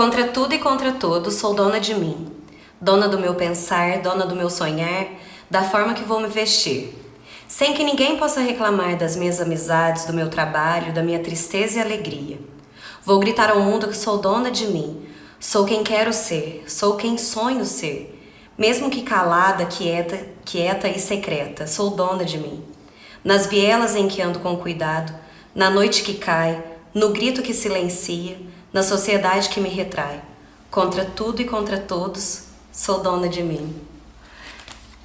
Contra tudo e contra todos, sou dona de mim. Dona do meu pensar, dona do meu sonhar, da forma que vou me vestir. Sem que ninguém possa reclamar das minhas amizades, do meu trabalho, da minha tristeza e alegria. Vou gritar ao mundo que sou dona de mim. Sou quem quero ser, sou quem sonho ser. Mesmo que calada, quieta e secreta, sou dona de mim. Nas vielas em que ando com cuidado, na noite que cai, no grito que silencia, na sociedade que me retrai. Contra tudo e contra todos, sou dona de mim.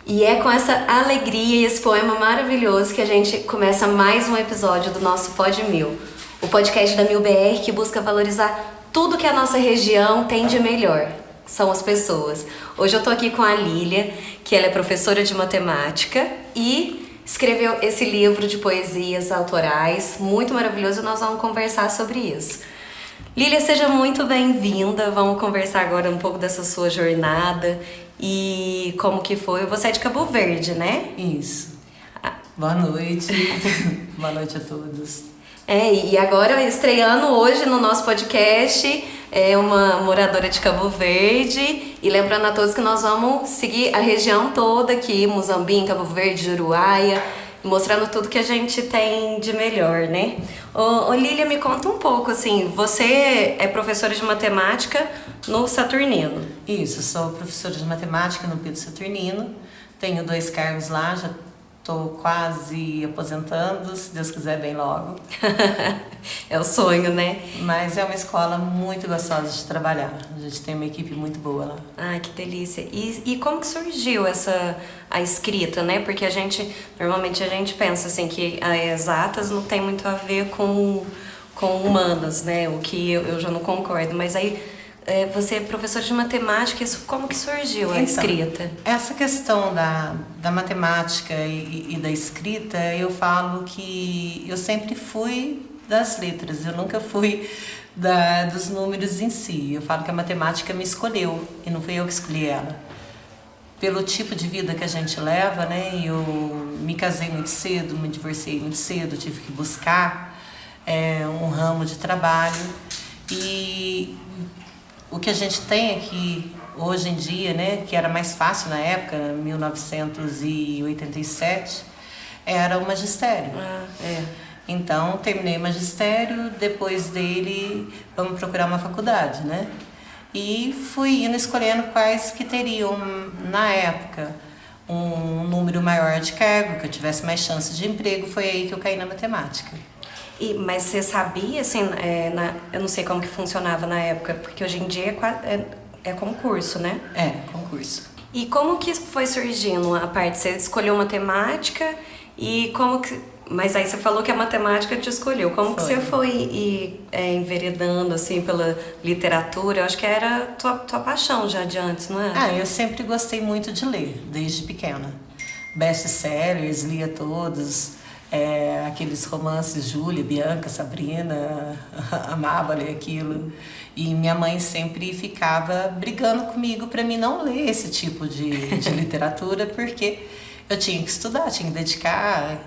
E é com essa alegria e esse poema maravilhoso que a gente começa mais um episódio do nosso Pod Mil, o podcast da Mil BR que busca valorizar tudo que a nossa região tem de melhor. São as pessoas. Hoje eu tô aqui com a Lília, que ela é professora de matemática e escreveu esse livro de poesias autorais, muito maravilhoso, e nós vamos conversar sobre isso. Lília, seja muito bem-vinda. Vamos conversar agora um pouco dessa sua jornada e como que foi. Você é de Cabo Verde, né? Isso. Boa noite. Boa noite a todos. E agora estreando hoje no nosso podcast, é uma moradora de Cabo Verde. E lembrando a todos que nós vamos seguir a região toda aqui, Muzambinho, Cabo Verde, Juruáia, mostrando tudo que a gente tem de melhor, né? Ô Lília, me conta um pouco, assim, você é professora de matemática no Saturnino. Isso, sou professora de matemática no Pedro Saturnino, tenho 2 cargos lá, já estou quase aposentando, se Deus quiser, bem logo. É o sonho, né? Mas é uma escola muito gostosa de trabalhar, a gente tem uma equipe muito boa lá. Ai, que delícia. E como que surgiu a escrita, né? Porque normalmente a gente pensa assim que as exatas não tem muito a ver com humanas, né? O que eu já não concordo, mas aí você é professora de matemática, isso como que surgiu a escrita? Essa questão da matemática e da escrita, eu falo que eu sempre fui das letras, eu nunca fui dos números em si. Eu falo que a matemática me escolheu e não fui eu que escolhi ela. Pelo tipo de vida que a gente leva, né? Eu me casei muito cedo, me divorciei muito cedo, tive que buscar um ramo de trabalho e o que a gente tem aqui hoje em dia, né, que era mais fácil na época, 1987, era o magistério. Então, terminei o magistério, depois dele, vamos procurar uma faculdade, né? E fui indo escolhendo quais que teriam, na época, um número maior de cargo, que eu tivesse mais chances de emprego, foi aí que eu caí na matemática. Mas você sabia, assim, eu não sei como que funcionava na época, porque hoje em dia é concurso, né? É, concurso. E como que foi surgindo a parte? Você escolheu matemática e como que... Mas aí você falou que a matemática te escolheu. Como que você foi enveredando, assim, pela literatura? Eu acho que era tua paixão já de antes, não é? Eu sempre gostei muito de ler, desde pequena. Best-sellers, lia todos. Aqueles romances, Júlia, Bianca, Sabrina, amava ler aquilo. E minha mãe sempre ficava brigando comigo para mim não ler esse tipo de literatura, porque eu tinha que estudar, tinha que dedicar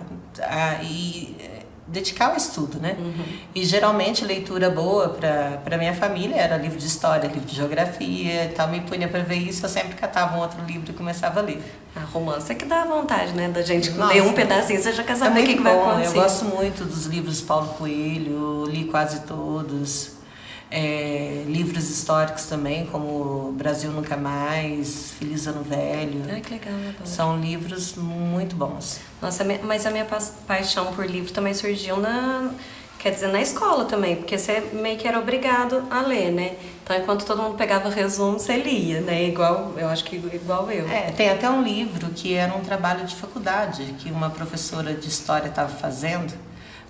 ao estudo, né? Uhum. E geralmente leitura boa para minha família era livro de história, livro de geografia e tal. Me punha para ver isso, eu sempre catava um outro livro e começava a ler. A romance é que dá vontade, né? Da gente ler um pedacinho, você já quer saber o que vai acontecer. Eu gosto muito dos livros de Paulo Coelho, li quase todos. Livros históricos também, como Brasil Nunca Mais, Feliz Ano Velho. Ai, que legal. São livros muito bons. Nossa, mas a minha paixão por livro também surgiu na escola também, porque você meio que era obrigado a ler, né? Então, enquanto todo mundo pegava resumo, você lia, né? Eu acho que igual eu. Tem até um livro que era um trabalho de faculdade, que uma professora de história estava fazendo.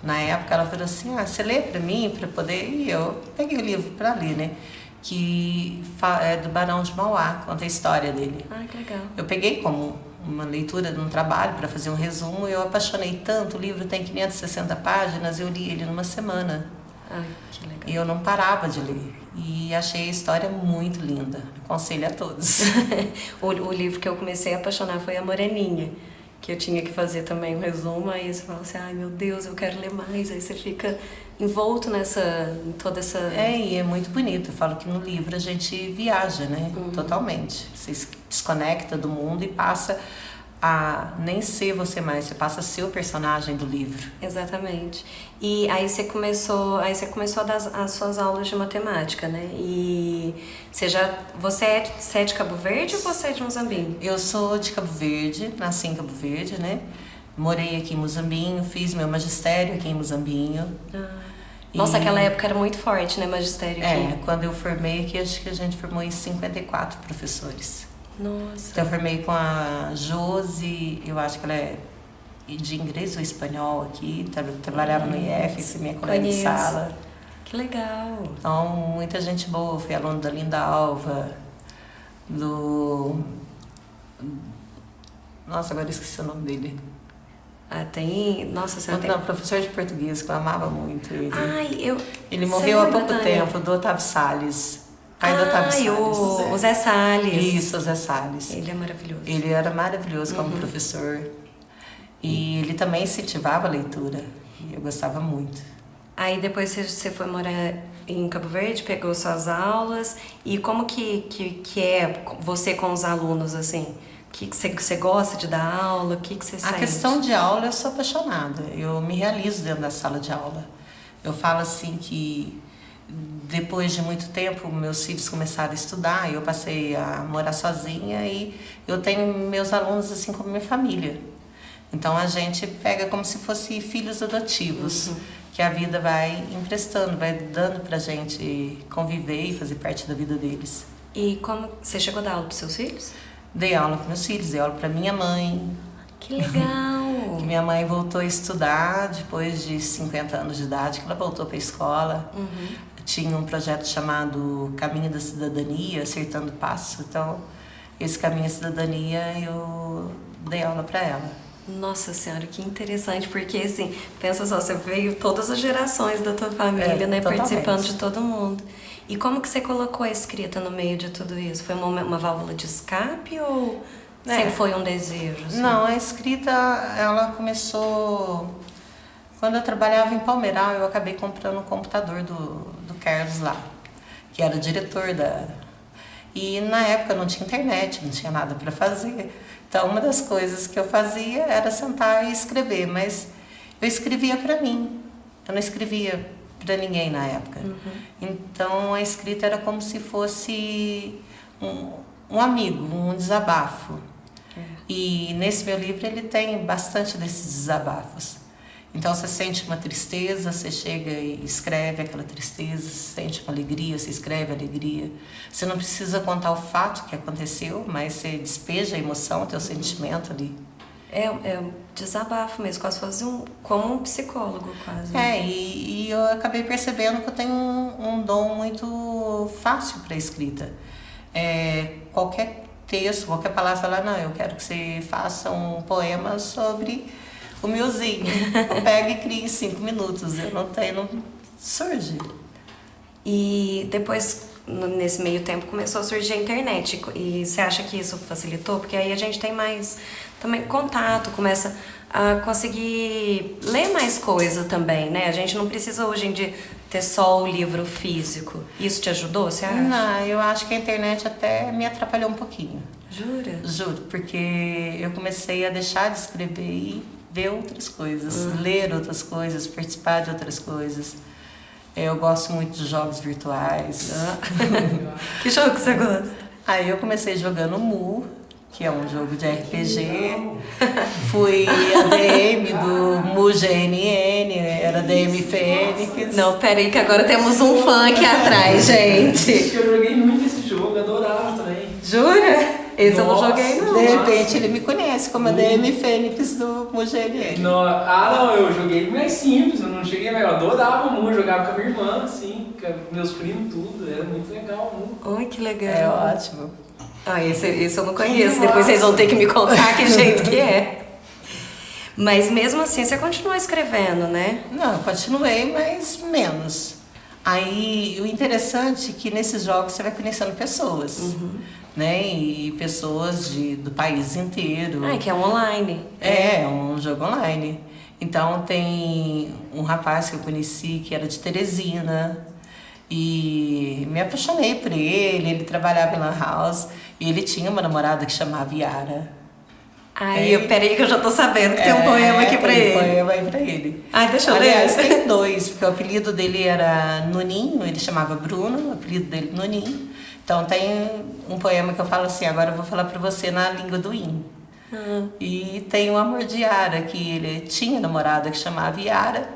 Na época, ela falou assim, você lê para mim, para poder... E eu peguei o livro para ler, né? Que é do Barão de Mauá, conta a história dele. Ah, que legal. Eu peguei como uma leitura de um trabalho para fazer um resumo e eu apaixonei tanto. O livro tem 560 páginas, eu li ele numa semana. Ai, que legal. E eu não parava de ler. E achei a história muito linda. Aconselho a todos. O livro que eu comecei a apaixonar foi A Moreninha, que eu tinha que fazer também um resumo, aí você fala assim, ai meu Deus, eu quero ler mais, aí você fica envolto em toda essa... E é muito bonito. Eu falo que no livro a gente viaja, né? Totalmente. Você se desconecta do mundo e passa a nem ser você mais, você passa a ser o personagem do livro. Exatamente. E aí você começou a dar as suas aulas de matemática, né? E você é de Cabo Verde ou você é de Muzambinho? Eu sou de Cabo Verde, nasci em Cabo Verde, né? Morei aqui em Muzambinho, fiz meu magistério aqui em Muzambinho. Nossa, aquela época era muito forte, né, magistério aqui. Quando eu formei aqui, acho que a gente formou em 54 professores. Nossa. Então eu formei com a Josi, eu acho que ela é de inglês ou espanhol aqui, trabalhava no IF, foi minha colega de sala. Que legal. Então, muita gente boa, fui aluno da Linda Alva, Nossa, agora eu esqueci o nome dele. Nossa, você tem... Não, professor de português, que eu amava muito ele. Ele Você morreu há lembra, pouco Tânia? tempo, do Otávio Salles. Pai do Otávio Salles. O Zé Salles. Isso, o Zé Salles. Ele é maravilhoso. Ele era maravilhoso como professor. E ele também incentivava a leitura. E eu gostava muito. Aí depois você foi morar em Cabo Verde, pegou suas aulas. E como que é você com os alunos, assim? Que você gosta de dar aula? O que você sente? A questão de aula, eu sou apaixonada. Eu me realizo dentro da sala de aula. Eu falo assim que depois de muito tempo, meus filhos começaram a estudar, eu passei a morar sozinha e eu tenho meus alunos assim como minha família. Então a gente pega como se fosse filhos adotivos, que a vida vai emprestando, vai dando pra gente conviver e fazer parte da vida deles. E como você chegou a dar aula pros seus filhos? Dei aula para meus filhos, dei aula para minha mãe. Que legal! Minha mãe voltou a estudar depois de 50 anos de idade, que ela voltou para a escola. Tinha um projeto chamado Caminho da Cidadania, Acertando Passo. Então, esse Caminho da Cidadania eu dei aula para ela. Nossa Senhora, que interessante, porque assim, pensa só, você veio todas as gerações da tua família, né, totalmente. participando de todo mundo. E como que você colocou a escrita no meio de tudo isso? Foi uma válvula de escape ou sempre foi um desejo? Assim? Não, a escrita, ela começou... Quando eu trabalhava em Palmeiral, eu acabei comprando um computador do Carlos lá, que era o diretor da... E na época não tinha internet, não tinha nada para fazer. Então, uma das coisas que eu fazia era sentar e escrever, mas eu escrevia para mim, eu não escrevia para ninguém na época. Então, a escrita era como se fosse um amigo, um desabafo. E nesse meu livro ele tem bastante desses desabafos. Então, você sente uma tristeza, você chega e escreve aquela tristeza, você sente uma alegria, você escreve a alegria. Você não precisa contar o fato que aconteceu, mas você despeja a emoção, o teu sentimento ali. É um desabafo mesmo, quase fosse como um psicólogo, quase. E eu acabei percebendo que eu tenho um dom muito fácil para escrita. Qualquer texto, qualquer palavra, falar, não, eu quero que você faça um poema sobre o Milzinho. Eu pego e crio em 5 minutos, eu não tenho, surge. E depois, nesse meio tempo, começou a surgir a internet. E você acha que isso facilitou? Porque aí a gente tem mais também contato, começa a conseguir ler mais coisa também, né? A gente não precisa hoje em dia ter só o livro físico. Isso te ajudou, você acha? Não, eu acho que a internet até me atrapalhou um pouquinho. Jura? Juro, porque eu comecei a deixar de escrever e ver outras coisas, ler outras coisas, participar de outras coisas. Eu gosto muito de jogos virtuais. Que jogo que você gosta? Aí eu comecei jogando Mu, que é um jogo de RPG. Fui a DM do Mu GNN, era DM Fênix. Não, peraí que agora temos um fã aqui atrás, gente. Eu joguei muito esse jogo, adorava também. Jura? Esse eu não joguei, não. De repente ele me conhece como a DM Fênix do Mu GNN. Não, eu joguei mais simples, eu não cheguei, mas eu adorava o Mu, eu jogava com a minha irmã, assim, com meus primos, tudo, era muito legal o Mu. Ai, que legal. É ótimo. Esse eu não conheço, depois vocês vão ter que me contar que jeito que é. Mas mesmo assim você continuou escrevendo, né? Não, eu continuei, mas menos. Aí o interessante é que nesses jogos você vai conhecendo pessoas. né? E pessoas do país inteiro. Ah, que é online. É um jogo online. Então tem um rapaz que eu conheci que era de Teresina e me apaixonei por ele trabalhava em Lan House e ele tinha uma namorada que chamava Yara. Ai, peraí que eu já tô sabendo que tem um poema aqui pra ele. Tem um poema aí pra ele. Ai, deixa eu Aliás, ler. tem dois, porque o apelido dele era Nuninho, ele chamava Bruno, o apelido dele Nuninho. Então tem um poema que eu falo assim, agora eu vou falar pra você na língua do In. E tem o Amor de Yara, que ele tinha namorada que chamava Yara,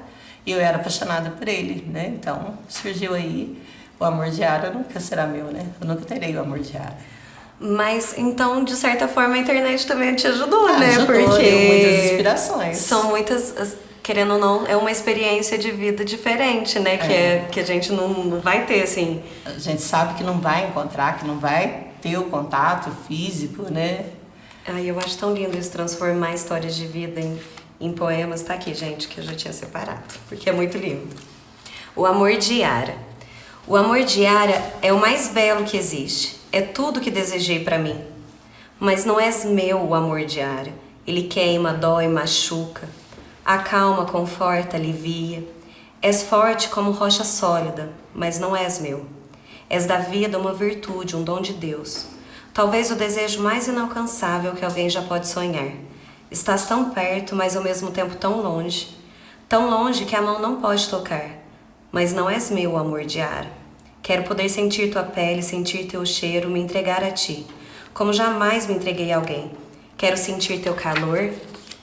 e eu era apaixonada por ele, né? Então surgiu aí o Amor de Yara, nunca será meu, né? Eu nunca terei o Amor de Yara. Mas então, de certa forma, a internet também te ajudou, né? Ajudou, Porque deu muitas inspirações. são muitas, querendo ou não, é uma experiência de vida diferente, né? Que a gente não vai ter, assim. A gente sabe que não vai encontrar, que não vai ter o contato físico, né? Ai, eu acho tão lindo isso, transformar histórias de vida em poemas. Tá aqui, gente, que eu já tinha separado, porque é muito lindo. O Amor de Yara. O amor de Yara é o mais belo que existe. É tudo que desejei pra mim. Mas não és meu o amor de Yara. Ele queima, dói, machuca. Acalma, conforta, alivia. És forte como rocha sólida, mas não és meu. És da vida uma virtude, um dom de Deus. Talvez o desejo mais inalcançável que alguém já pode sonhar. Estás tão perto, mas ao mesmo tempo tão longe. Tão longe que a mão não pode tocar. Mas não és meu o amor de Yara. Quero poder sentir tua pele, sentir teu cheiro, me entregar a ti, como jamais me entreguei a alguém. Quero sentir teu calor,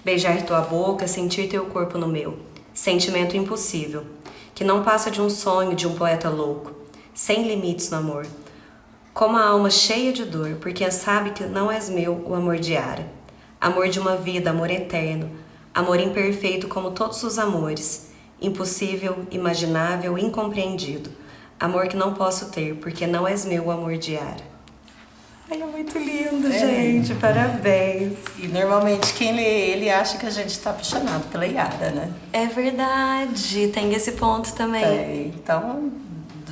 beijar tua boca, sentir teu corpo no meu. Sentimento impossível, que não passa de um sonho de um poeta louco, sem limites no amor. Como a alma cheia de dor, porque sabe que não és meu o amor de Yara. Amor de uma vida, amor eterno, amor imperfeito como todos os amores, impossível, imaginável, incompreendido. Amor que não posso ter, porque não és meu o amor de Yara. Ai, é muito lindo, gente. Parabéns. E normalmente quem lê ele acha que a gente está apaixonado pela Yara, né? É verdade, tem esse ponto também. Então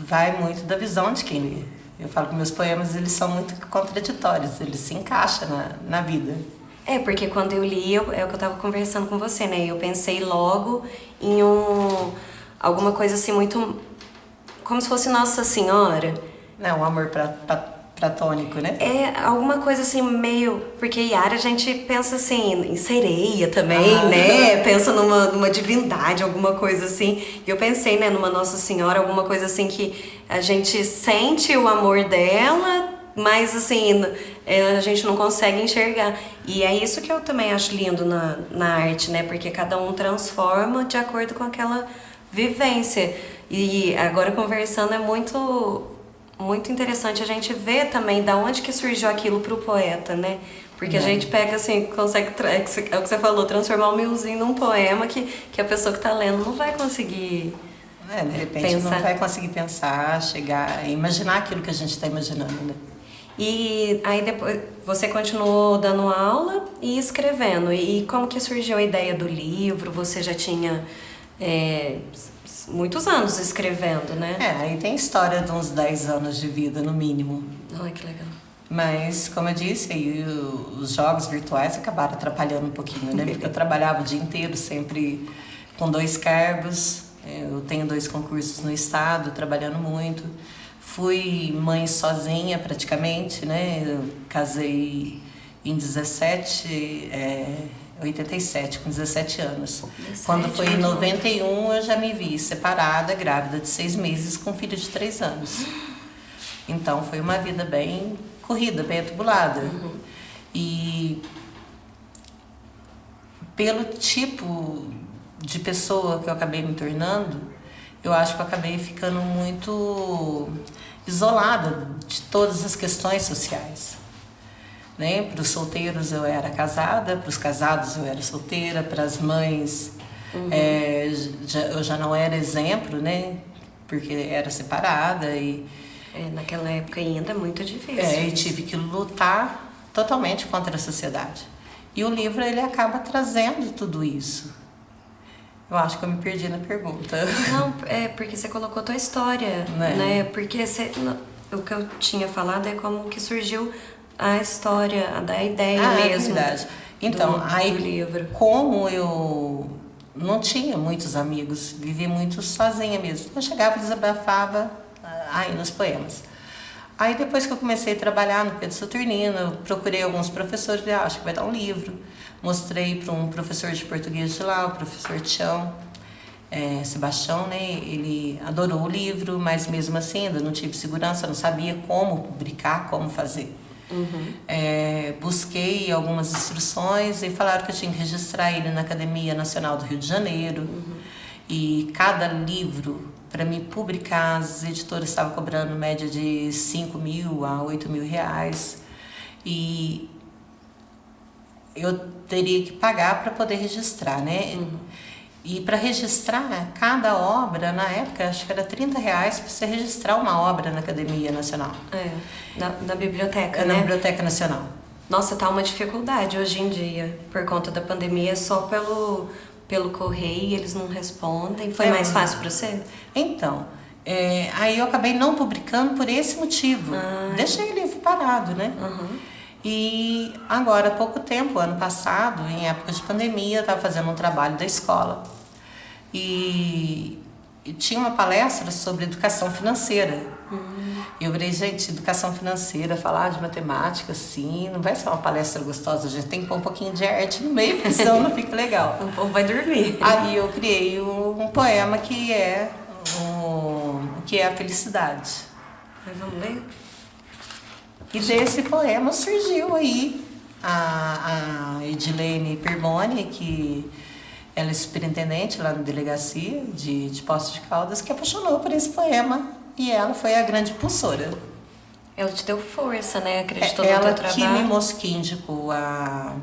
vai muito da visão de quem lê. Eu falo que meus poemas eles são muito contraditórios, eles se encaixam na vida. É, porque quando eu li, é o que eu tava conversando com você, né? Eu pensei logo em alguma coisa assim muito... como se fosse Nossa Senhora. Não, um amor platônico, né? É alguma coisa assim meio... Porque Yara a gente pensa assim em sereia também, né? Pensa numa divindade, alguma coisa assim. E eu pensei, né, numa Nossa Senhora, alguma coisa assim que a gente sente o amor dela, mas assim, a gente não consegue enxergar. E é isso que eu também acho lindo na arte, né? Porque cada um transforma de acordo com aquela vivência. E agora conversando é muito interessante a gente ver também da onde que surgiu aquilo pro poeta, né? Porque a gente pega assim, consegue, é o que você falou, transformar o milzinho num poema que a pessoa que tá lendo não vai conseguir de repente pensar. não vai conseguir pensar, chegar, imaginar aquilo que a gente está imaginando, né? E aí depois você continuou dando aula e escrevendo. E como que surgiu a ideia do livro? Você já tinha muitos anos escrevendo, né? Aí tem história de uns 10 anos de vida, no mínimo. Ai, que legal. Mas, como eu disse, aí, os jogos virtuais acabaram atrapalhando um pouquinho, né? Porque eu trabalhava o dia inteiro, sempre com 2 cargos. Eu tenho 2 concursos no estado, trabalhando muito. Fui mãe sozinha, praticamente, né? Eu casei em 87, com 17 anos. 17, Quando foi em 91, eu já me vi separada, grávida de 6 meses, com filho de 3 anos. Então, foi uma vida bem corrida, bem atribulada. E pelo tipo de pessoa que eu acabei me tornando, eu acho que eu acabei ficando muito isolada de todas as questões sociais. Né? Para os solteiros eu era casada, para os casados eu era solteira, para as mães eu já não era exemplo, né? Porque era separada e... naquela época ainda é muito difícil. E tive que lutar totalmente contra a sociedade. E o livro ele acaba trazendo tudo isso. Eu acho que eu me perdi na pergunta. Não, porque você colocou a tua história, né? Porque o que eu tinha falado é como que surgiu a história, a ideia É mesmo verdade. Então, do aí, livro. como eu não tinha muitos amigos, vivi muito sozinha mesmo. Eu chegava e desabafava aí nos poemas. Aí depois que eu comecei a trabalhar no Pedro Saturnino, eu procurei alguns professores, falei, acho que vai dar um livro. Mostrei para um professor de português de lá, o professor Tião, Sebastião, né? Ele adorou o livro, mas mesmo assim ainda não tive segurança, não sabia como publicar, como fazer. Busquei algumas instruções e falaram que eu tinha que registrar ele na Academia Nacional do Rio de Janeiro. E cada livro, para me publicar, as editoras estavam cobrando média de 5 mil a 8 mil reais. E eu teria que pagar para poder registrar, né? E para registrar cada obra, na época, acho que era R$30 para você registrar uma obra na Academia Nacional. Na biblioteca, Na né? Biblioteca Nacional. Nossa, tá uma dificuldade hoje em dia, por conta da pandemia, só pelo correio, eles não respondem. Foi mais fácil para você? Então, aí eu acabei não publicando por esse motivo. Deixei o livro parado, né? E agora, há pouco tempo, ano passado, em época de pandemia, eu estava fazendo um trabalho da escola e tinha uma palestra sobre educação financeira. E eu falei, gente, educação financeira, falar de matemática, assim, não vai ser uma palestra gostosa, a gente tem que pôr um pouquinho de arte no meio, porque senão não fica legal. O povo vai dormir. Aí eu criei um poema que é a felicidade. Mas vamos ler? E desse poema surgiu aí a Edilene Perboni, que ela é superintendente lá na delegacia de Poços de Caldas, que apaixonou por esse poema e ela foi a grande impulsora. Ela te deu força, né? Acreditou no teu Ela trabalho. que me indicou a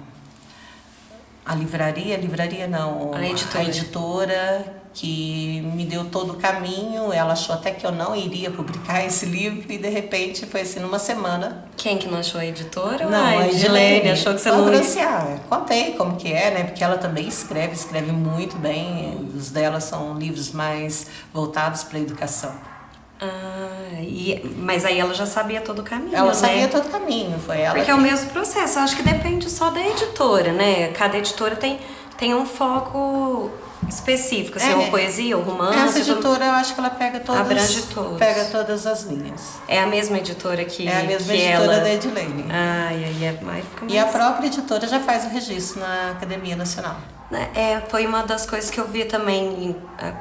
livraria não, A editora que me deu todo o caminho. Ela achou até que eu não iria publicar esse livro e de repente foi assim numa semana. Quem que não achou a editora? Não, a Edilene achou que você não ia. Assim, contei como que é, né? Porque ela também escreve muito bem. Os dela são livros mais voltados para a educação. Mas aí ela já sabia todo o caminho, Ela né? sabia todo o caminho, foi ela. Porque é o mesmo processo, eu acho que depende só da editora, né? Cada editora tem um foco específico, assim, uma poesia, um romance. Essa editora, eu acho que ela pega abrange todos. Pega todas as linhas. É a mesma editora que É a mesma que editora ela... da Edilene. E aí fica mais... E a própria editora já faz o registro na Academia Nacional. Foi uma das coisas que eu vi também,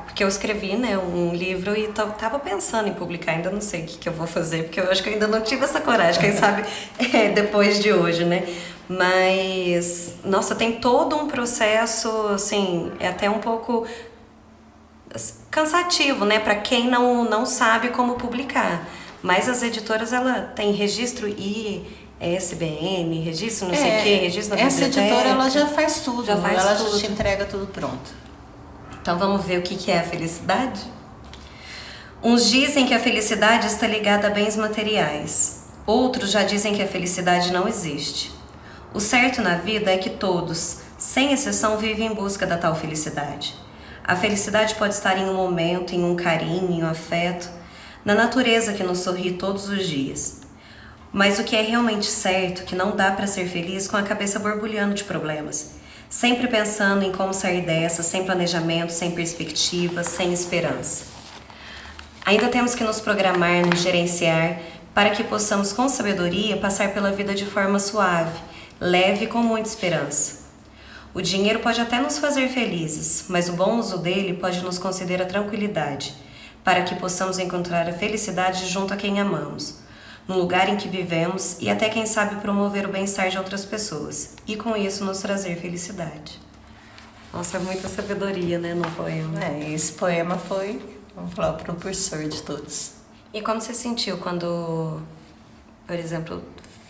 porque eu escrevi, né, um livro e tava pensando em publicar, ainda não sei o que eu vou fazer, porque eu acho que eu ainda não tive essa coragem, quem sabe depois de hoje, né? Mas, nossa, tem todo um processo, assim, é até um pouco cansativo, né, para quem não sabe como publicar. Mas as editoras, ela tem registro ISBN, registro não sei o que, registro na essa biblioteca. editora, ela já faz tudo, ela tudo. já te entrega tudo pronto. Então vamos ver o que é a felicidade? Uns dizem que a felicidade está ligada a bens materiais. Outros já dizem que a felicidade não existe. O certo na vida é que todos, sem exceção, vivem em busca da tal felicidade. A felicidade pode estar em um momento, em um carinho, em um afeto, na natureza que nos sorri todos os dias. Mas o que é realmente certo é que não dá para ser feliz com a cabeça borbulhando de problemas, sempre pensando em como sair dessa, sem planejamento, sem perspectiva, sem esperança. Ainda temos que nos programar, nos gerenciar, para que possamos com sabedoria passar pela vida de forma suave, leve e com muita esperança. O dinheiro pode até nos fazer felizes, mas o bom uso dele pode nos conceder a tranquilidade, para que possamos encontrar a felicidade junto a quem amamos, no lugar em que vivemos e até quem sabe promover o bem-estar de outras pessoas e com isso nos trazer felicidade. Nossa, é muita sabedoria, né, no poema. Esse poema foi, vamos falar, o propulsor de todos. E como você sentiu quando, por exemplo,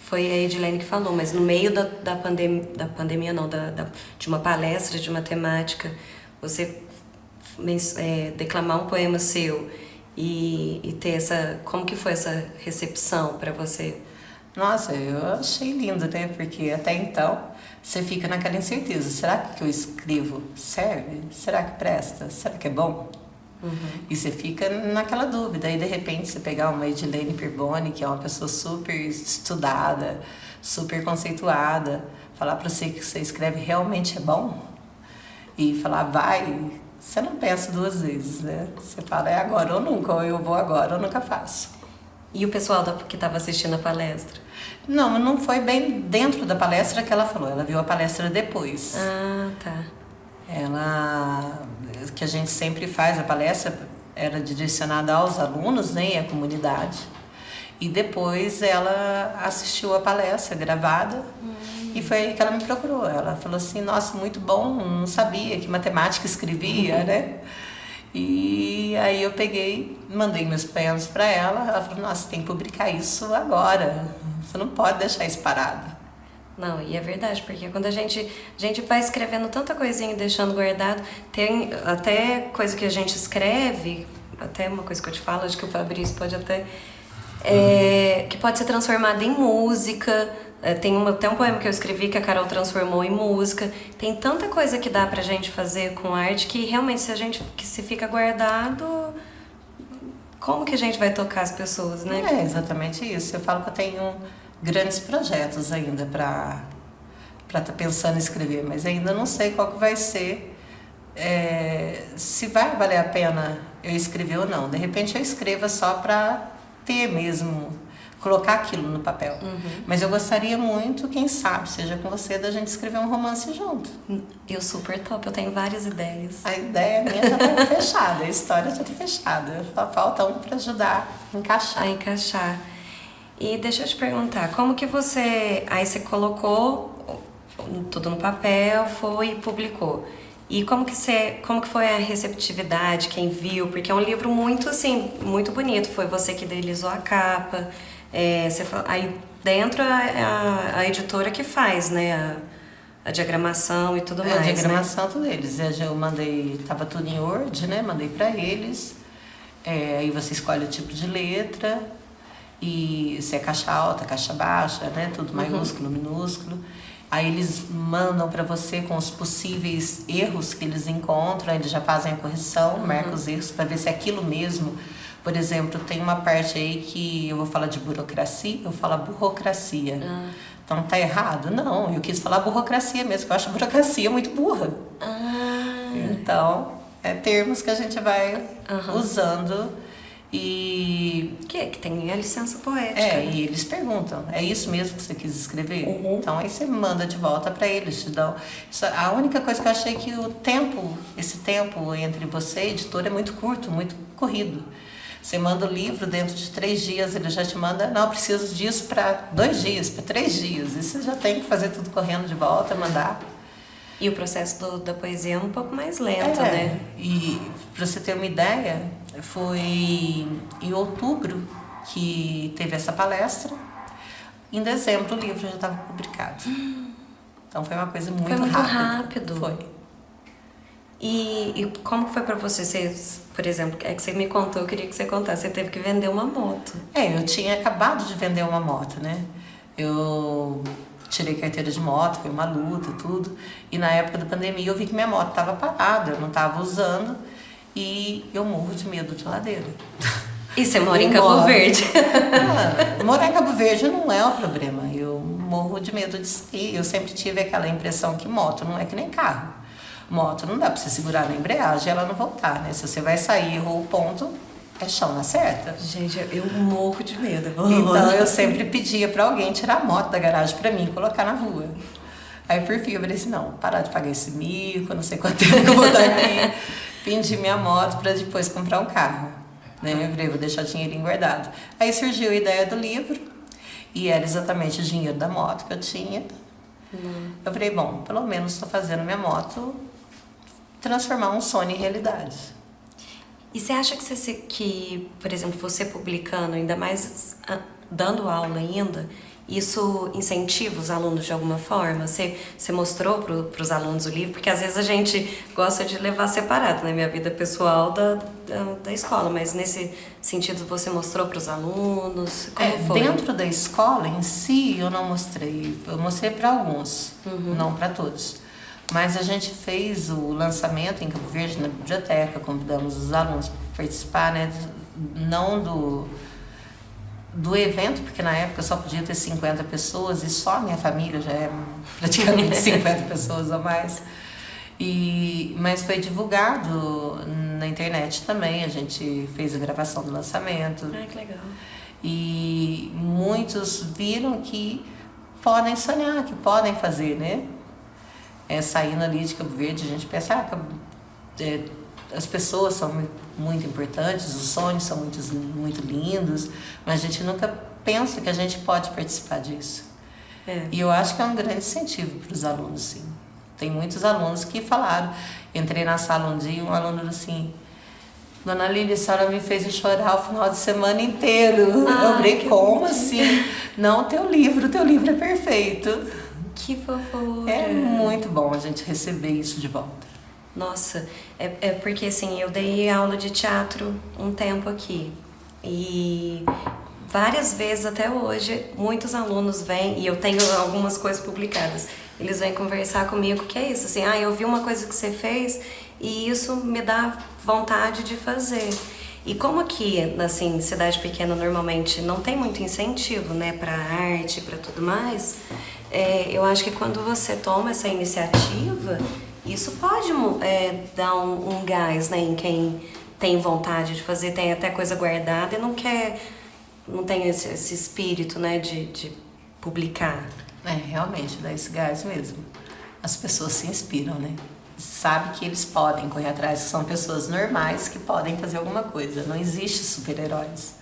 foi a Edilene que falou, mas no meio da pandemia não, de uma palestra de matemática, você declamar um poema seu e ter essa... Como que foi essa recepção para você? Nossa, eu achei lindo, né? Porque até então você fica naquela incerteza. Será que o que eu escrevo serve? Será que presta? Será que é bom? E você fica naquela dúvida. Aí, de repente, você pegar uma Edilene Perboni, que é uma pessoa super estudada, super conceituada, falar para você que você escreve realmente é bom, e falar vai, você não pensa duas vezes, né? Você fala, é agora ou nunca, ou eu vou agora ou nunca faço. E o pessoal que estava assistindo a palestra? Não foi bem dentro da palestra que ela falou, ela viu a palestra depois. Ah, tá. Ela, que a gente sempre faz, a palestra era direcionada aos alunos, né, e à comunidade. E depois ela assistiu a palestra gravada e foi aí que ela me procurou. Ela falou assim, nossa, muito bom, não sabia que matemática escrevia, né? E aí eu peguei, mandei meus poemas para ela. Ela falou, nossa, tem que publicar isso agora, você não pode deixar isso parado. Não, e é verdade, porque quando a gente vai escrevendo tanta coisinha e deixando guardado, tem até coisa que a gente escreve, até uma coisa que eu te falo, acho que o Fabrício pode até... que pode ser transformada em música. Tem um poema que eu escrevi que a Carol transformou em música. Tem tanta coisa que dá pra gente fazer com arte que realmente se fica guardado, como que a gente vai tocar as pessoas, né? É exatamente isso. Eu falo que eu tenho grandes projetos ainda para estar pensando em escrever, mas ainda não sei qual que vai ser, se vai valer a pena eu escrever ou não. De repente eu escreva só para ter mesmo, colocar aquilo no papel. Mas eu gostaria muito, quem sabe, seja com você, da gente escrever um romance junto. Eu super top, eu tenho várias ideias. A ideia minha já está fechada, a história já está fechada. Só falta um para ajudar a encaixar. A encaixar. E deixa eu te perguntar, como que você... Aí você colocou tudo no papel, foi e publicou. E como que foi a receptividade, quem viu? Porque é um livro muito, assim, muito bonito. Foi você que idealizou a capa. Aí dentro a editora que faz, né? A diagramação e tudo mais, A diagramação, né? tudo eles. Eu mandei, tava tudo em Word, né? Mandei para eles. Aí você escolhe o tipo de letra. E se é caixa alta, caixa baixa, né? Tudo maiúsculo, minúsculo. Aí eles mandam para você com os possíveis erros que eles encontram, eles já fazem a correção, marcam os erros para ver se é aquilo mesmo. Por exemplo, tem uma parte aí que eu vou falar de burocracia, eu falo burocracia. Então tá errado? Não, eu quis falar burocracia mesmo, porque eu acho burocracia muito burra. Então, termos que a gente vai usando. E que tem a licença poética. Né? E eles perguntam, é isso mesmo que você quis escrever? Então aí você manda de volta para eles, te dão. A única coisa que eu achei que esse tempo entre você e editor é muito curto, muito corrido. Você manda o livro, dentro de 3 dias ele já te manda, não, eu preciso disso para 2 dias, para 3 dias. E você já tem que fazer tudo correndo de volta, mandar. E o processo da poesia é um pouco mais lento, né? E para você ter uma ideia, foi em outubro que teve essa palestra. Em dezembro o livro já estava publicado. Então foi uma coisa muito rápida. Foi muito rápido. Foi. E como foi para você? Você, por exemplo, que você me contou, eu queria que você contasse. Você teve que vender uma moto. Eu tinha acabado de vender uma moto, né? Eu tirei carteira de moto, foi uma luta, tudo. E na época da pandemia eu vi que minha moto estava parada, eu não estava usando. E eu morro de medo de ladeira. E você mora em Cabo Verde? Morar em Cabo Verde não é o problema. Eu morro de medo de sair. Eu sempre tive aquela impressão que moto não é que nem carro. Moto não dá pra você segurar na embreagem e ela não voltar, né? Se você vai sair, errou o ponto, é chão na certa. Gente, eu morro de medo. Então eu sempre pedia pra alguém tirar a moto da garagem pra mim e colocar na rua. Aí por fim eu falei assim, não, parar de pagar esse mico, não sei quanto tempo que eu vou estar aqui. Vendi minha moto para depois comprar um carro. Né? Eu falei, vou deixar o dinheirinho guardado. Aí surgiu a ideia do livro, e era exatamente o dinheiro da moto que eu tinha. Eu falei, bom, pelo menos estou fazendo minha moto transformar um sonho em realidade. E você acha que, por exemplo, você publicando, ainda mais dando aula ainda, isso incentiva os alunos de alguma forma? Você mostrou para os alunos o livro? Porque às vezes a gente gosta de levar separado, né? Minha vida pessoal da escola, mas nesse sentido você mostrou para os alunos? Como foi? Dentro da escola em si eu não mostrei, eu mostrei para alguns, não para todos. Mas a gente fez o lançamento em Campo Verde, na biblioteca, convidamos os alunos para participar, né? Não do evento, porque na época só podia ter 50 pessoas e só a minha família já é praticamente 50 pessoas ou mais. Mas foi divulgado na internet também, a gente fez a gravação do lançamento. Ai, que legal. E muitos viram que podem sonhar, que podem fazer, né? Saindo ali de Cabo Verde, a gente pensa que as pessoas são muito importantes, os sonhos são muito lindos, mas a gente nunca pensa que a gente pode participar disso. E eu acho que é um grande incentivo para os alunos, sim. Tem muitos alunos que falaram, entrei na sala um dia e um aluno falou assim: Dona Lília, a senhora me fez chorar o final de semana inteiro. Eu falei, como assim? Não, teu livro é perfeito. Que fofura. É muito bom a gente receber isso de volta. Nossa, é porque assim, eu dei aula de teatro um tempo aqui. E várias vezes até hoje, muitos alunos vêm, e eu tenho algumas coisas publicadas, eles vêm conversar comigo, que é isso, assim, eu vi uma coisa que você fez e isso me dá vontade de fazer. E como aqui, assim, cidade pequena normalmente não tem muito incentivo, né, pra arte, pra tudo mais, eu acho que quando você toma essa iniciativa, isso pode dar um gás, né, em quem tem vontade de fazer, tem até coisa guardada e não tem esse espírito, né, de publicar. Realmente, dá esse gás mesmo. As pessoas se inspiram, né? Sabe que eles podem correr atrás, que são pessoas normais que podem fazer alguma coisa. Não existe super-heróis.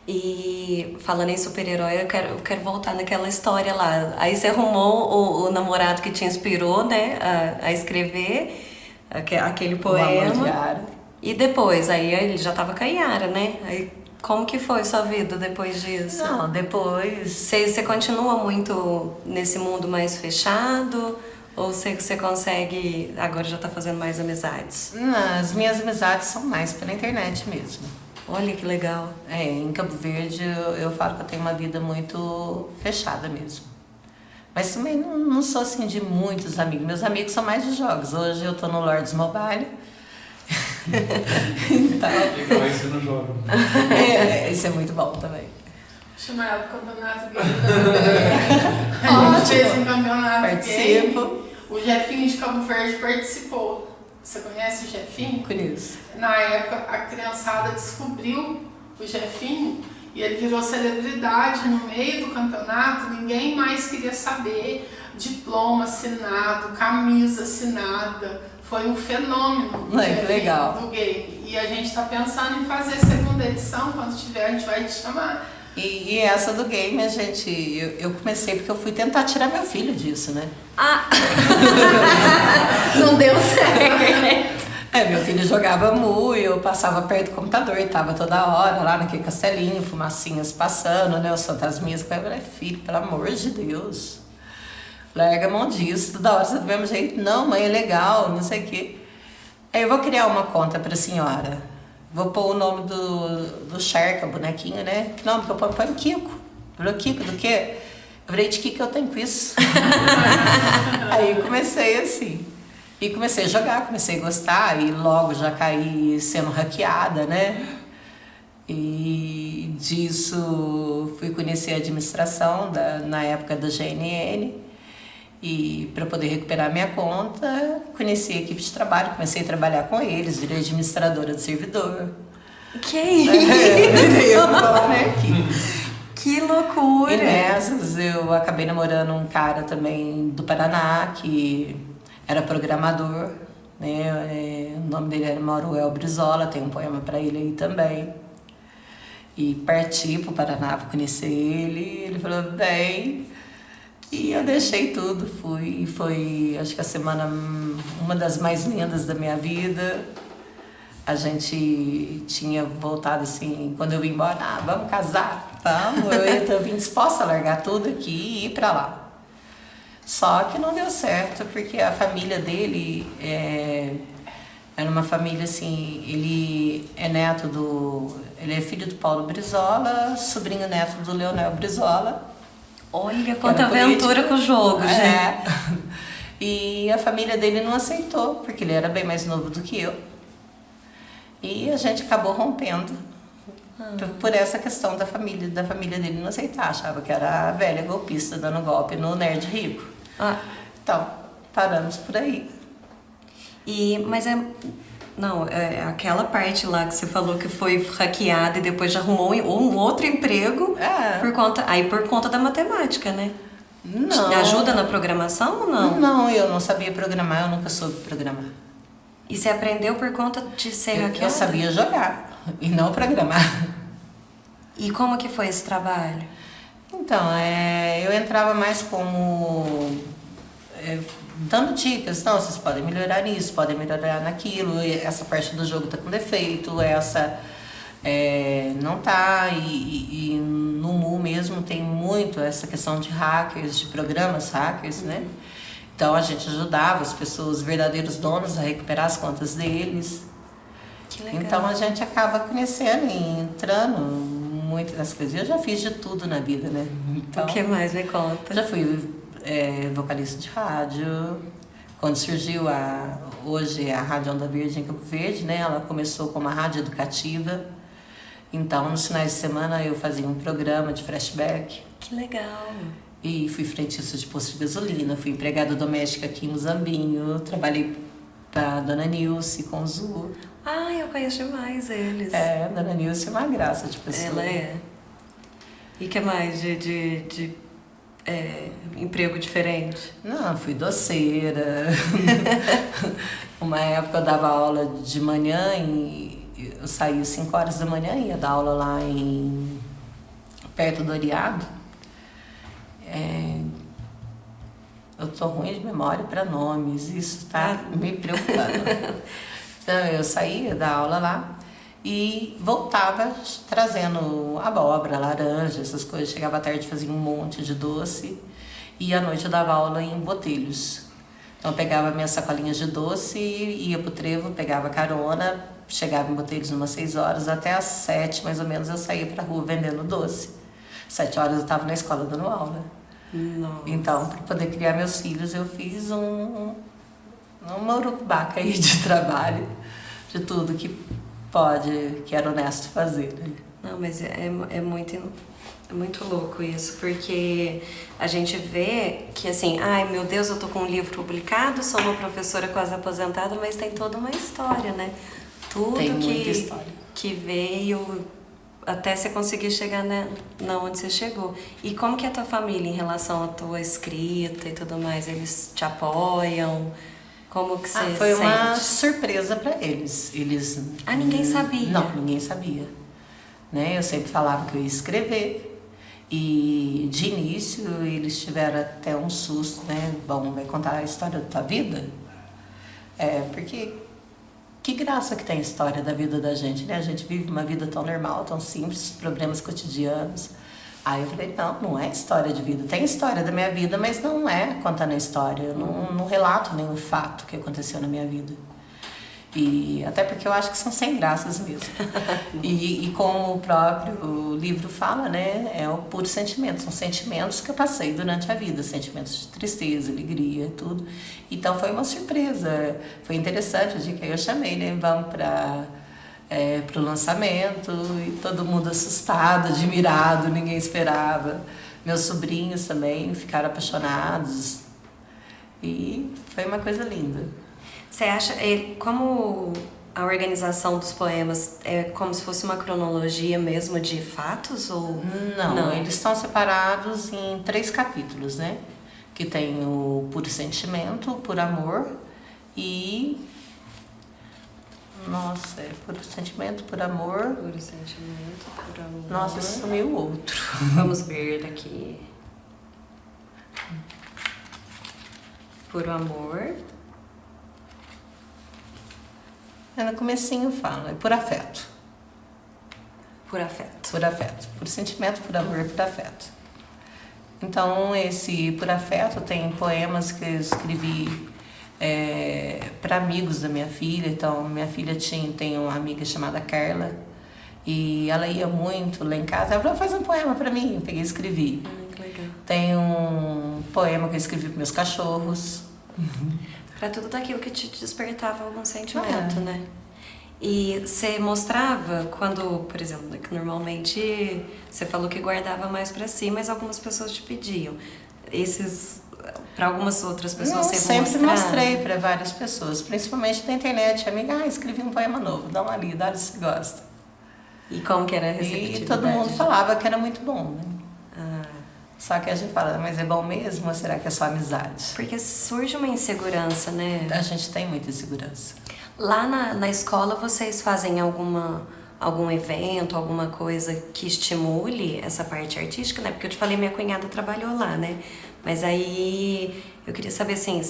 E falando em super-herói, eu quero voltar naquela história lá. Aí você arrumou o namorado que te inspirou, né, a escrever aquele poema. O Amor de Yara. E depois, aí ele já tava com a Yara, né? Aí como que foi sua vida depois disso? Não, depois... Você continua muito nesse mundo mais fechado? Ou você consegue, agora já tá fazendo mais amizades? Não, as minhas amizades são mais pela internet mesmo. Olha que legal. Em Cabo Verde eu falo que eu tenho uma vida muito fechada mesmo. Mas também não sou assim de muitos amigos. Meus amigos são mais de jogos. Hoje eu tô no Lords Mobile. Então... Legal, isso no jogo. Isso é muito bom também. Chamado Campeonato Gay também. A gente fez um campeonato Participo. gay. O Jefinho de Cabo Verde participou. Você conhece o Jefinho? Conheço. Na época, a criançada descobriu o Jefinho e ele virou celebridade no meio do campeonato. Ninguém mais queria saber. Diploma assinado, camisa assinada. Foi um fenômeno Que legal. do game. E a gente está pensando em fazer a segunda edição. Quando tiver, a gente vai te chamar. E essa do game, eu comecei porque eu fui tentar tirar meu filho disso, né? Não deu certo. Meu filho jogava mu e eu passava perto do computador e tava toda hora lá naquele castelinho, fumacinhas passando, né? Os fantasminhas. Eu falei, filho, pelo amor de Deus, larga a mão disso, toda hora você do mesmo jeito. Não, mãe, é legal, não sei o quê. Aí eu vou criar uma conta pra senhora. Vou pôr o nome do Sharka, bonequinho, né? Que nome que eu ponho? Põe Kiko. Falou, Kiko, do quê? Eu falei, de que eu tenho com isso? Aí comecei assim. E comecei a jogar, comecei a gostar. E logo já caí sendo hackeada, né? E disso fui conhecer a administração na época da GNN. E para poder recuperar minha conta, conheci a equipe de trabalho, comecei a trabalhar com eles, virei administradora do servidor. Que isso? Que loucura! E nessas eu acabei namorando um cara também do Paraná, que era programador, né? O nome dele era Maruel Brizola, tem um poema para ele aí também. E parti pro Paraná para conhecer ele, ele falou, bem... E eu deixei tudo, foi acho que a semana, uma das mais lindas da minha vida. A gente tinha voltado assim, quando eu vim embora, vamos casar, vamos. Eu vim disposta a largar tudo aqui e ir pra lá. Só que não deu certo, porque a família dele era uma família assim, ele é filho do Paulo Brizola, sobrinho neto do Leonel Brizola. Olha quanta aventura com o jogo, gente. E a família dele não aceitou, porque ele era bem mais novo do que eu. E a gente acabou rompendo por essa questão da família dele não aceitar. Achava que era a velha golpista dando golpe no nerd rico. Ah, Então, paramos por aí. mas não, aquela parte lá que você falou que foi hackeada e depois já arrumou um outro emprego por conta da matemática, né? Não. Ajuda na programação ou não? Não, eu não sabia programar, eu nunca soube programar. E você aprendeu por conta de ser hackeada? Eu sabia jogar e não programar. E como que foi esse trabalho? Então, eu entrava mais como dando dicas. Não, vocês podem melhorar nisso, podem melhorar naquilo. Essa parte do jogo tá com defeito, essa não tá. E no Mu mesmo tem muito essa questão de hackers, de programas hackers, né? Então a gente ajudava as pessoas, os verdadeiros donos, a recuperar as contas deles. Que legal. Então a gente acaba conhecendo e entrando muito nas coisas. Eu já fiz de tudo na vida, né? Então, O que mais me conta? já fui vocalista de rádio. Quando surgiu hoje a Rádio Onda Verde em Campo Verde, né? Ela começou como uma rádio educativa. Então, nos finais de semana eu fazia um programa de flashback. Que legal. E fui frentista de posto de gasolina, fui empregada doméstica aqui em Muzambinho, trabalhei para Dona Nilce com o Zu. Eu conheço demais eles. Dona Nilce é uma graça de pessoa. Ela é. E que mais de emprego diferente? Não, fui doceira. Uma época eu dava aula de manhã e eu saía às 5 horas da manhã e ia dar aula lá perto do Oriado. Eu tô ruim de memória para nomes, isso tá me preocupando. Então eu saía da aula lá e voltava trazendo abóbora, laranja, essas coisas. Chegava à tarde, fazia um monte de doce e à noite eu dava aula em Botelhos. Então eu pegava minhas sacolinhas de doce, ia pro trevo, pegava carona, chegava em Botelhos umas 6 horas, até às 7 mais ou menos eu saía pra rua vendendo doce. 7 horas eu estava na escola dando aula. Nossa. Então, para poder criar meus filhos, eu fiz uma urucubaca aí de trabalho, de tudo que era honesto fazer. Né? Não, mas é muito louco isso, porque a gente vê que assim, meu Deus, eu tô com um livro publicado, sou uma professora quase aposentada, mas tem toda uma história, né? Tudo Tem muita história. que veio até você conseguir chegar na onde você chegou. E como que é a tua família em relação à tua escrita e tudo mais? Eles te apoiam? Como que você foi uma sente? surpresa para eles. Ninguém sabia? Não, ninguém sabia. Né? Eu sempre falava que eu ia escrever. E de início eles tiveram até um susto, né? Bom, vai contar a história da tua vida? Porque que graça que tem a história da vida da gente, né? A gente vive uma vida tão normal, tão simples, problemas cotidianos. Aí eu falei, não é história de vida. Tem história da minha vida, mas não é contando a história. Eu não relato nenhum fato que aconteceu na minha vida. E até porque eu acho que são sem graças mesmo. E como o próprio livro fala, né? É o puro sentimento. São sentimentos que eu passei durante a vida. Sentimentos de tristeza, alegria, tudo. Então foi uma surpresa. Foi interessante o dia que eu chamei, né? Vamos para o lançamento e todo mundo assustado, admirado, ninguém esperava. Meus sobrinhos também ficaram apaixonados. E foi uma coisa linda. Você acha, como a organização dos poemas é como se fosse uma cronologia mesmo de fatos? Ou não, eles estão separados em 3 capítulos, né? Que tem o Puro Sentimento, o Puro Amor e... Nossa, Puro Sentimento, Puro Amor... Puro Sentimento, Puro Amor... Nossa, sumiu o outro. Vamos ver daqui. Puro Amor... No comecinho fala, é por afeto. Por afeto. Por afeto. Por sentimento, por amor, por afeto. Então, esse por afeto tem poemas que eu escrevi para amigos da minha filha. Então, minha filha tem uma amiga chamada Carla. E ela ia muito lá em casa. Ela falou, faz um poema para mim. Eu peguei e escrevi. Que legal. Tem um poema que eu escrevi para meus cachorros. Para tudo daquilo que te despertava algum sentimento, né? E você mostrava quando, por exemplo, que normalmente você falou que guardava mais para si, mas algumas pessoas te pediam. Para algumas outras pessoas você sempre mostrava? mostrei para várias pessoas, principalmente na internet. Amiga, escrevi um poema novo, dá uma lida, olha se você gosta. E como que era a receptividade? E todo mundo falava que era muito bom, né? Ah, Só que a gente fala, mas é bom mesmo ou será que é só amizade? porque surge uma insegurança, né? A gente tem muita insegurança. Lá na escola vocês fazem algum evento, alguma coisa que estimule essa parte artística, né? Porque eu te falei, minha cunhada trabalhou lá, né? Mas aí eu queria saber, assim,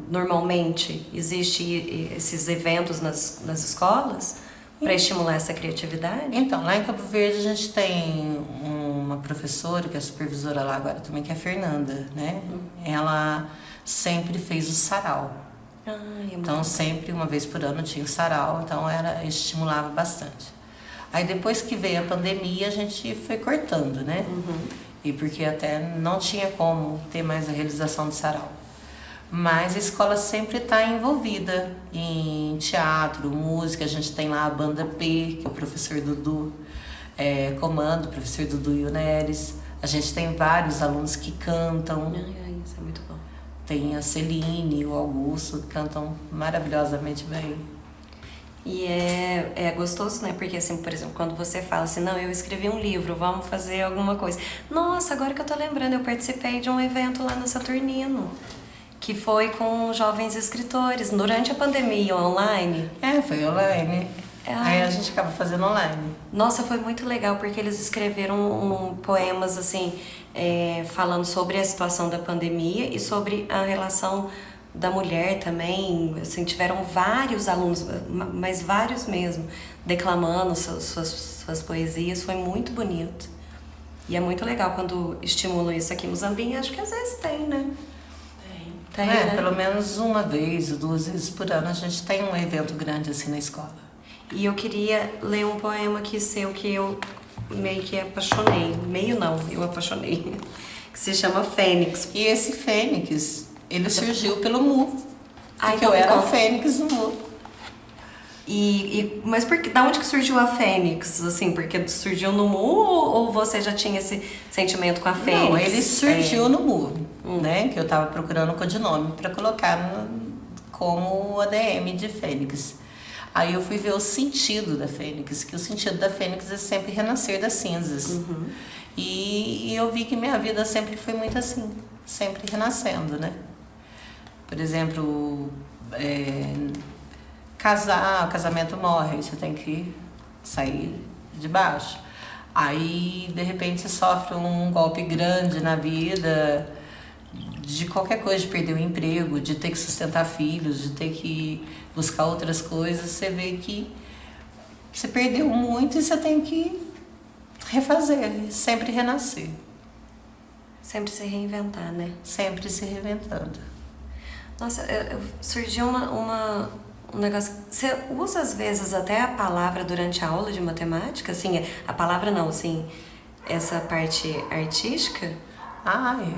normalmente existe esses eventos nas escolas para estimular essa criatividade? Então, lá em Campo Verde a gente tem uma professora, que é supervisora lá agora também, que é a Fernanda, né? Ela sempre fez o sarau. Então, sempre, uma vez por ano, tinha o sarau, então estimulava bastante. Aí, depois que veio a pandemia, a gente foi cortando, né? E porque até não tinha como ter mais a realização do sarau. Mas a escola sempre está envolvida em teatro, música. A gente tem lá a Banda P, que o professor Dudu comanda, o professor Dudu Ioneres. A gente tem vários alunos que cantam. Isso é muito bom. Tem a Celine e o Augusto, que cantam maravilhosamente bem. E é gostoso, né? Porque, assim, por exemplo, quando você fala assim, não, eu escrevi um livro, vamos fazer alguma coisa. Nossa, agora que eu tô lembrando, eu participei de um evento lá no Saturnino, que foi com jovens escritores, durante a pandemia, online. Foi online. Aí a gente acaba fazendo online. Nossa, foi muito legal, porque eles escreveram poemas, assim, falando sobre a situação da pandemia e sobre a relação da mulher também. Assim, tiveram vários alunos, mas vários mesmo, declamando suas poesias. Foi muito bonito. E é muito legal quando estimulam isso aqui no Zambinho. Acho que às vezes tem, né? Tem, né? Pelo menos uma vez, 2 vezes por ano, a gente tem um evento grande assim na escola. E eu queria ler um poema aqui seu que eu meio que apaixonei. Meio não, eu apaixonei. Que se chama Fênix. E esse Fênix, ele surgiu pelo MU. Porque então eu era o conta. Fênix no MU. Mas da onde que surgiu a Fênix? Assim, porque surgiu no MU ou você já tinha esse sentimento com a Fênix? Não, ele surgiu no MU, né? Que eu tava procurando o codinome para colocar como ADM de Fênix. Aí eu fui ver o sentido da Fênix, que o sentido da Fênix é sempre renascer das cinzas. E eu vi que minha vida sempre foi muito assim, sempre renascendo, né? Por exemplo, o casamento morre, você tem que sair de baixo. Aí, de repente, você sofre um golpe grande na vida, de qualquer coisa, de perder o emprego, de ter que sustentar filhos, de ter que buscar outras coisas. Você vê que você perdeu muito e você tem que refazer, sempre renascer. Sempre se reinventar, né? Sempre se reinventando. Nossa, surgiu um negócio. Você usa às vezes até a palavra durante a aula de matemática? Assim, a palavra não, assim, essa parte artística?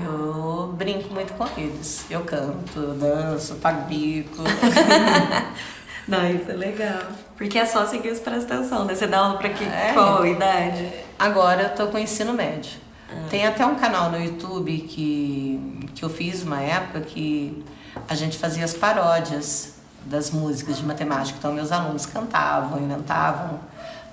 Eu brinco muito com eles. Eu canto, danço, pago bico. Não, isso é legal. Porque é só assim que eles prestam atenção, né? Você dá aula pra qual idade? Agora eu tô com o ensino médio. Tem até um canal no YouTube que eu fiz uma época que a gente fazia as paródias das músicas de matemática. Então meus alunos cantavam, inventavam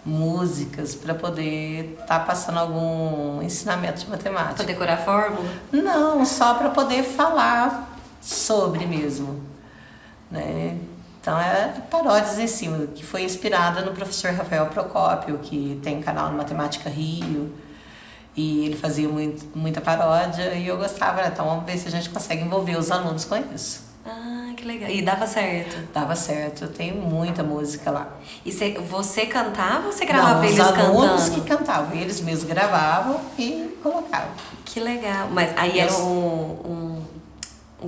músicas para poder estar passando algum ensinamento de matemática. Pra decorar a fórmula? Não, só para poder falar sobre mesmo, né? Então paródias em cima, que foi inspirada no professor Rafael Procópio, que tem canal no Matemática Rio, e ele fazia muita paródia e eu gostava, então vamos ver se a gente consegue envolver os alunos com isso. Que legal. E dava certo? Dava certo, eu tenho muita música lá. E você cantava ou você gravava eles cantando? Os alunos cantando? que cantavam, eles mesmos gravavam e colocavam. Que legal. Mas aí era um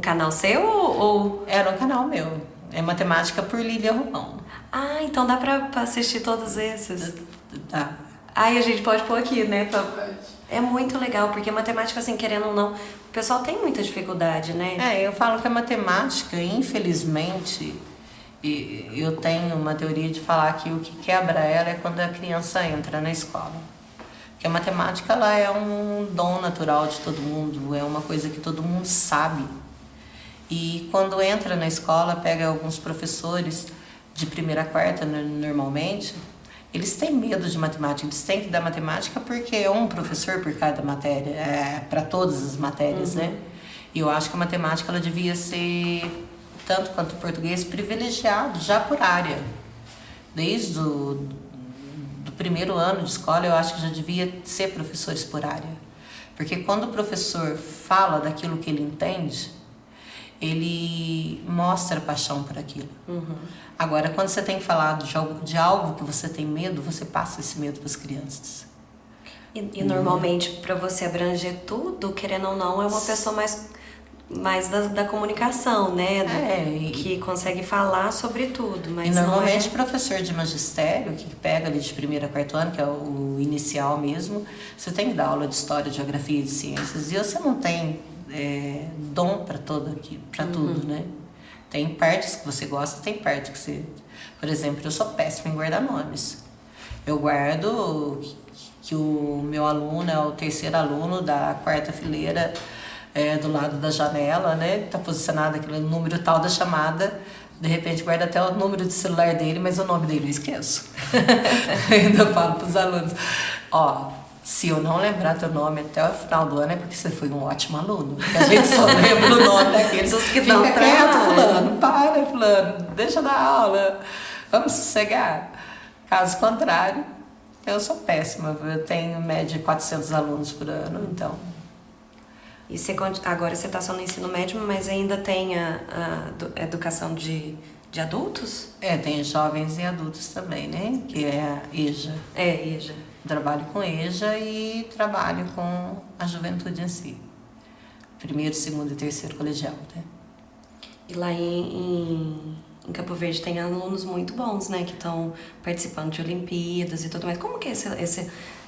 canal seu ou... Era um canal meu, é Matemática por Lília Romão. Então dá pra assistir todos esses? Tá. A gente pode pôr aqui, né? Pode. É muito legal, porque matemática, assim, querendo ou não, o pessoal tem muita dificuldade, né? Eu falo que a matemática, infelizmente, eu tenho uma teoria de falar que o que quebra ela é quando a criança entra na escola. Porque a matemática, ela é um dom natural de todo mundo, é uma coisa que todo mundo sabe. E quando entra na escola, pega alguns professores de primeira a quarta, normalmente, eles têm medo de matemática, eles têm que dar matemática porque é um professor por cada matéria, para todas as matérias, né? E eu acho que a matemática, ela devia ser, tanto quanto o português, privilegiado já por área. Desde do primeiro ano de escola, eu acho que já devia ser professores por área. Porque quando o professor fala daquilo que ele entende, ele mostra paixão por aquilo. Agora, quando você tem que falar de algo que você tem medo, você passa esse medo para as crianças. E normalmente, para você abranger tudo, querendo ou não, é uma pessoa mais da comunicação, né? Que consegue falar sobre tudo. Mas e normalmente, não professor de magistério, que pega ali de primeiro a quarto ano, que é o inicial mesmo, você tem que dar aula de história, de geografia e de ciências, e você não tem dom para tudo, né? Tem partes que você gosta, tem partes que você... Por exemplo, eu sou péssima em guardar nomes. Eu guardo que o meu aluno é o terceiro aluno da quarta fileira, do lado da janela, né? Está posicionado aquele número tal da chamada. De repente, guarda até o número de celular dele, mas o nome dele eu esqueço. Ainda falo para os alunos, se eu não lembrar teu nome até o final do ano, é porque você foi um ótimo aluno. Porque a gente só lembra o nome daqueles que dão fica quieto, fulano, para, fulano, deixa eu dar aula, vamos sossegar. Caso contrário, eu sou péssima. Eu tenho média de 400 alunos por ano, então... E agora você está só no ensino médio, mas ainda tem a educação de adultos? Tem jovens e adultos também, né? Que é a EJA. EJA. Trabalho com EJA e trabalho com a juventude em si. Primeiro, segundo e terceiro colegial, né? E lá em Campo Verde tem alunos muito bons, né? Que estão participando de Olimpíadas e tudo mais. Como que é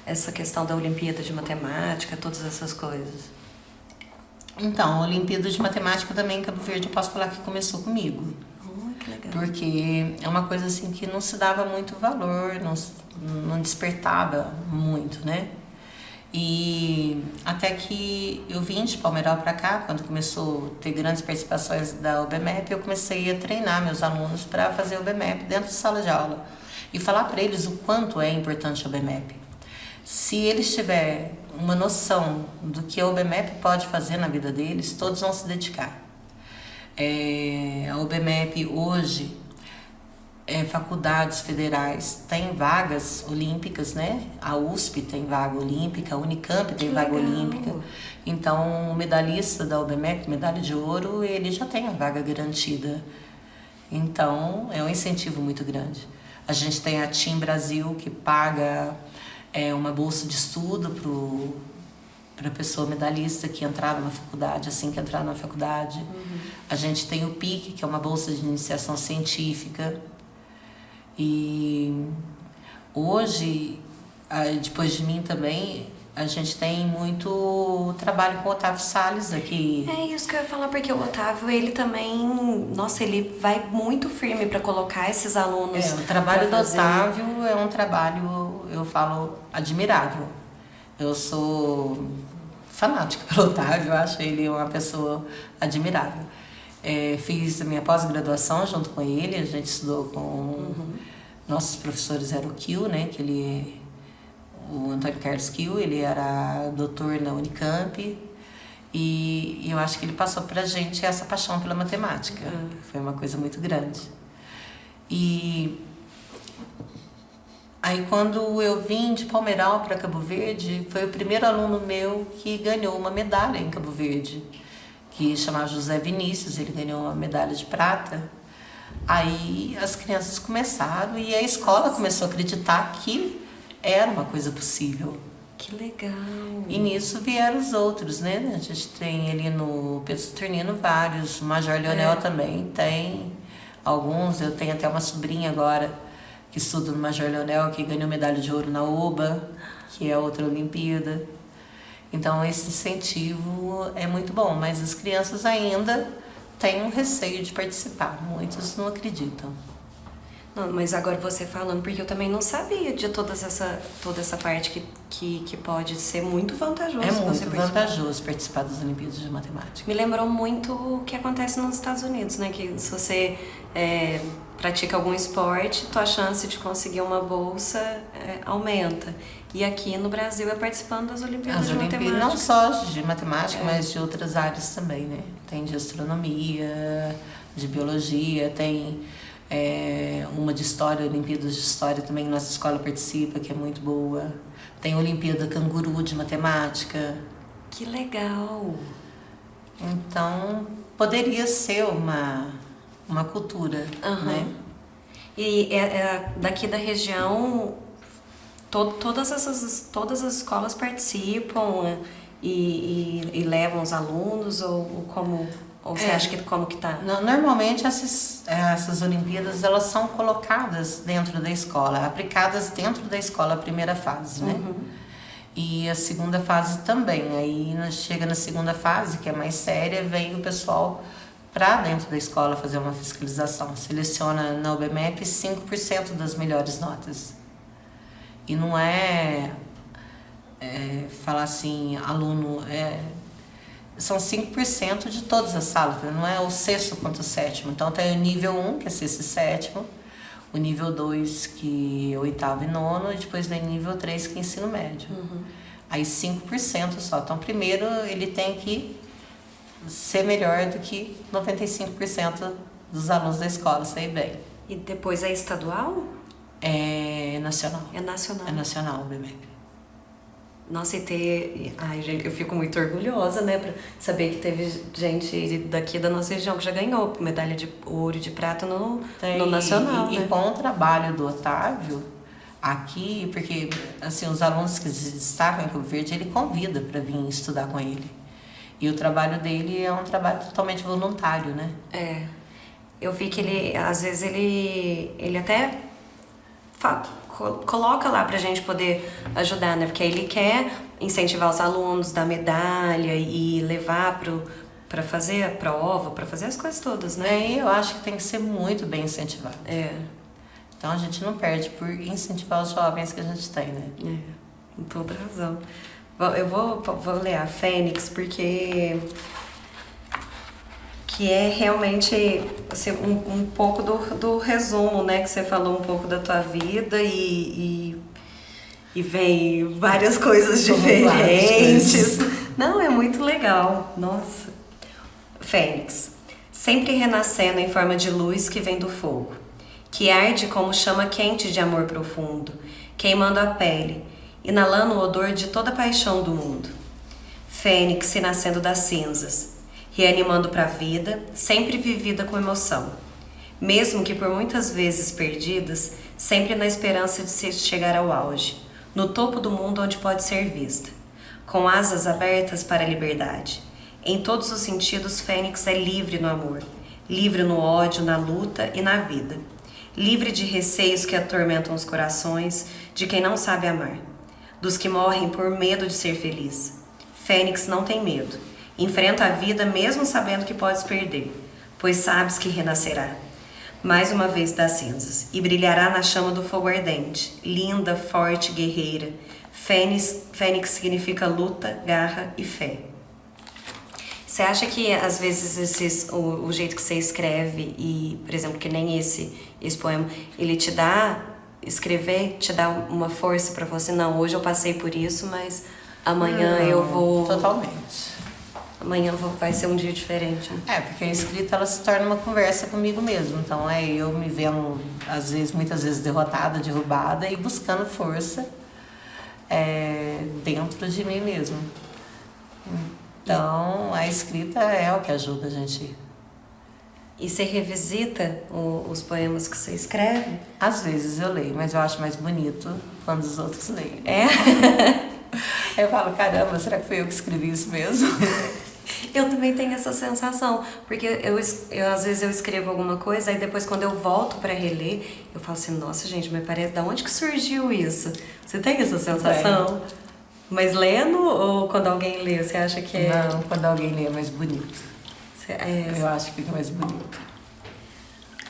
essa questão da Olimpíada de Matemática, todas essas coisas? Então, a Olimpíada de Matemática também em Campo Verde eu posso falar que começou comigo. Que legal. Porque é uma coisa assim que não se dava muito valor, não despertava muito, né? E até que eu vim de Palmeiral para cá, quando começou a ter grandes participações da UBMEP, eu comecei a treinar meus alunos para fazer o UBMEP dentro de sala de aula e falar para eles o quanto é importante a UBMEP. Se eles tiverem uma noção do que a UBMEP pode fazer na vida deles, todos vão se dedicar. A UBMEP hoje, faculdades federais têm vagas olímpicas, né? A USP tem vaga olímpica, a Unicamp tem vaga olímpica. Então, o medalhista da UBMEP, medalha de ouro, ele já tem a vaga garantida. Então, é um incentivo muito grande. A gente tem a Team Brasil, que paga uma bolsa de estudo para a pessoa medalhista que entrar na faculdade, assim que entrar na faculdade. A gente tem o PIC, que é uma bolsa de iniciação científica. E hoje, depois de mim também, a gente tem muito trabalho com o Otávio Salles aqui. É isso que eu ia falar, porque o Otávio, ele também, nossa, ele vai muito firme para colocar esses alunos. O trabalho do Otávio é um trabalho, eu falo, admirável. Eu sou fanática pelo Otávio, eu acho ele uma pessoa admirável. Fiz a minha pós-graduação junto com ele, a gente estudou com nossos professores, era o Kiel, né, que ele, o Antônio Carlos Kiel, ele era doutor na Unicamp, e eu acho que ele passou pra gente essa paixão pela matemática. Foi uma coisa muito grande. E aí, quando eu vim de Palmeiral para Cabo Verde, foi o primeiro aluno meu que ganhou uma medalha em Cabo Verde, que chamava José Vinícius, ele ganhou uma medalha de prata. Aí as crianças começaram e a escola começou a acreditar que era uma coisa possível. Que legal! E nisso vieram os outros, né? A gente tem ali no Pedro Saturnino vários, o Major Leonel também tem alguns. Eu tenho até uma sobrinha agora que estuda no Major Leonel, que ganhou medalha de ouro na OBA, que é outra Olimpíada. Então esse incentivo é muito bom, mas as crianças ainda têm um receio de participar, muitos não acreditam. Não, mas agora você falando, porque eu também não sabia de toda essa parte que pode ser muito vantajoso. É você muito participar. vantajoso participar das Olimpíadas de Matemática. Me lembrou muito o que acontece nos Estados Unidos, né? Que se você pratica algum esporte, tua chance de conseguir uma bolsa aumenta. E aqui no Brasil é participando das Olimpíadas As de Olimpíadas Matemática. não só de matemática, mas de outras áreas também, né? Tem de astronomia, de biologia, tem uma de história, Olimpíadas de História também, nossa escola participa, que é muito boa. Tem Olimpíada Canguru de Matemática. Que legal! Então, poderia ser uma cultura, né? E daqui da região, todas as escolas participam e levam os alunos, ou você acha que como que tá? Normalmente essas Olimpíadas elas são colocadas dentro da escola, aplicadas dentro da escola, a primeira fase, né? E a segunda fase também. Aí chega na segunda fase, que é mais séria, vem o pessoal para dentro da escola fazer uma fiscalização. Seleciona na UBMEP 5% das melhores notas. E não falar assim, aluno, são 5% de todas as salas, não é o sexto quanto o sétimo. Então tem o nível 1, que é sexto e sétimo, o nível 2, que é oitavo e nono, e depois vem nível 3, que é ensino médio. Aí 5% só. Então primeiro ele tem que ser melhor do que 95% dos alunos da escola, sair bem. E depois é estadual? É nacional. É nacional. É nacional, o BMEP. Nossa, Ai, gente, eu fico muito orgulhosa, né? Pra saber que teve gente daqui da nossa região que já ganhou medalha de ouro e de prata no nacional, e né? com o trabalho do Otávio aqui, porque assim, os alunos que se destacam em Cabo Verde, ele convida para vir estudar com ele. E o trabalho dele é um trabalho totalmente voluntário, né? Eu vi que ele, às vezes, ele até coloca lá pra gente poder ajudar, né? Porque ele quer incentivar os alunos, dar medalha e levar pra fazer a prova, pra fazer as coisas todas, né? E eu acho que tem que ser muito bem incentivado. Então a gente não perde por incentivar os jovens que a gente tem, né? Com toda razão. Eu vou ler a Fênix porque que é realmente assim, um pouco do resumo, né? Que você falou um pouco da tua vida e vem várias coisas diferentes. Não, é muito legal. Nossa. Fênix, sempre renascendo em forma de luz que vem do fogo, que arde como chama quente de amor profundo, queimando a pele, inalando o odor de toda a paixão do mundo. Fênix se nascendo das cinzas, reanimando para a vida, sempre vivida com emoção, mesmo que por muitas vezes perdidas, sempre na esperança de se chegar ao auge, no topo do mundo onde pode ser vista, com asas abertas para a liberdade. Em todos os sentidos, Fênix é livre no amor, livre no ódio, na luta e na vida, livre de receios que atormentam os corações de quem não sabe amar, dos que morrem por medo de ser feliz. Fênix não tem medo. Enfrenta a vida mesmo sabendo que podes perder, pois sabes que renascerá. Mais uma vez das cinzas, e brilhará na chama do fogo ardente. Linda, forte, guerreira. Fênix significa luta, garra e fé. Você acha que às vezes o jeito que você escreve, e por exemplo, que nem esse poema, ele te dá, escrever, te dá uma força pra você? Não, hoje eu passei por isso, mas amanhã eu vou... Totalmente. Amanhã vai ser um dia diferente. Né? Porque a escrita ela se torna uma conversa comigo mesmo. Então eu me vendo, muitas vezes derrotada, derrubada e buscando força dentro de mim mesmo. Então a escrita é o que ajuda a gente. E você revisita os poemas que você escreve? Às vezes eu leio, mas eu acho mais bonito quando os outros leem. Eu falo, caramba, será que foi eu que escrevi isso mesmo? Eu também tenho essa sensação, porque eu às vezes eu escrevo alguma coisa, aí depois quando eu volto pra reler, eu falo assim, nossa gente, mas parece, da onde que surgiu isso? Você tem essa sensação? Mas lendo ou quando alguém lê, você acha que é... Não, quando alguém lê é mais bonito. Eu acho que fica mais bonito.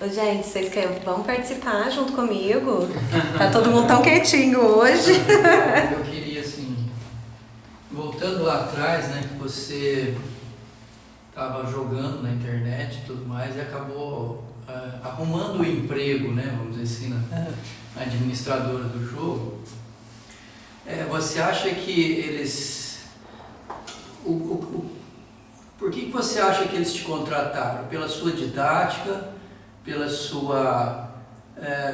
Ô, gente, vocês vão participar junto comigo? Tá todo mundo tão quietinho hoje. Eu queria, assim, voltando lá atrás, né, que você estava jogando na internet e tudo mais e acabou arrumando o emprego, né, vamos dizer assim, na administradora do jogo. Você acha que eles... Por que você acha que eles te contrataram? Pela sua didática, pela sua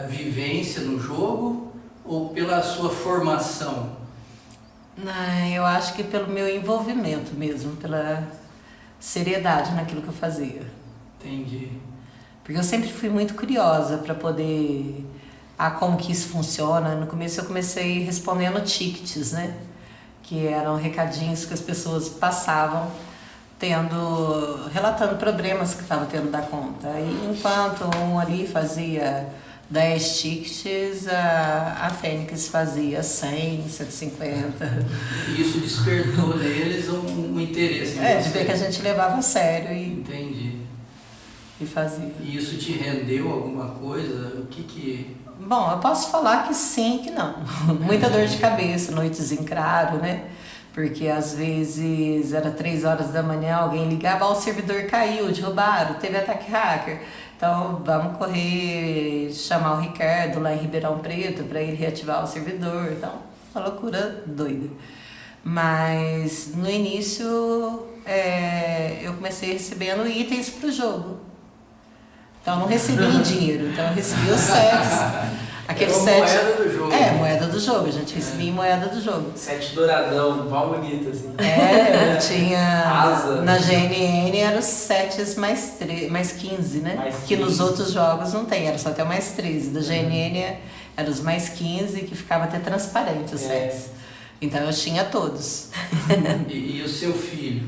vivência no jogo ou pela sua formação? Não, eu acho que pelo meu envolvimento mesmo, pela seriedade naquilo que eu fazia. Entendi. Porque eu sempre fui muito curiosa para poder... como que isso funciona. No começo eu comecei respondendo tickets, né? Que eram recadinhos que as pessoas passavam relatando problemas que estavam tendo da conta. E enquanto um ali fazia 10 tickets, a Fênix fazia 100, 150. E isso despertou neles um interesse. De ver que a gente levava a sério Entendi. E fazia. E isso te rendeu alguma coisa? O que... Bom, eu posso falar que sim e que não. Muita dor de cabeça, noites em claro, né? Porque às vezes era 3 horas da manhã, alguém ligava, o servidor caiu, derrubaram, teve ataque hacker. Então vamos correr, chamar o Ricardo lá em Ribeirão Preto para ele reativar o servidor. Então, uma loucura doida. Mas no início eu comecei recebendo itens para o jogo. Então eu não recebia em dinheiro, então eu recebia os sets. Aquele moeda do jogo. Moeda do jogo, a gente recebia em moeda do jogo. Set douradão, pau bonito, assim. Eu tinha... Asa. Na GNN eram os sets mais 15, né? Mais Que 15. nos outros jogos não tem, era só até o mais 13. Da GNN eram os mais 15, que ficava até transparente os sets. Então eu tinha todos. E o seu filho?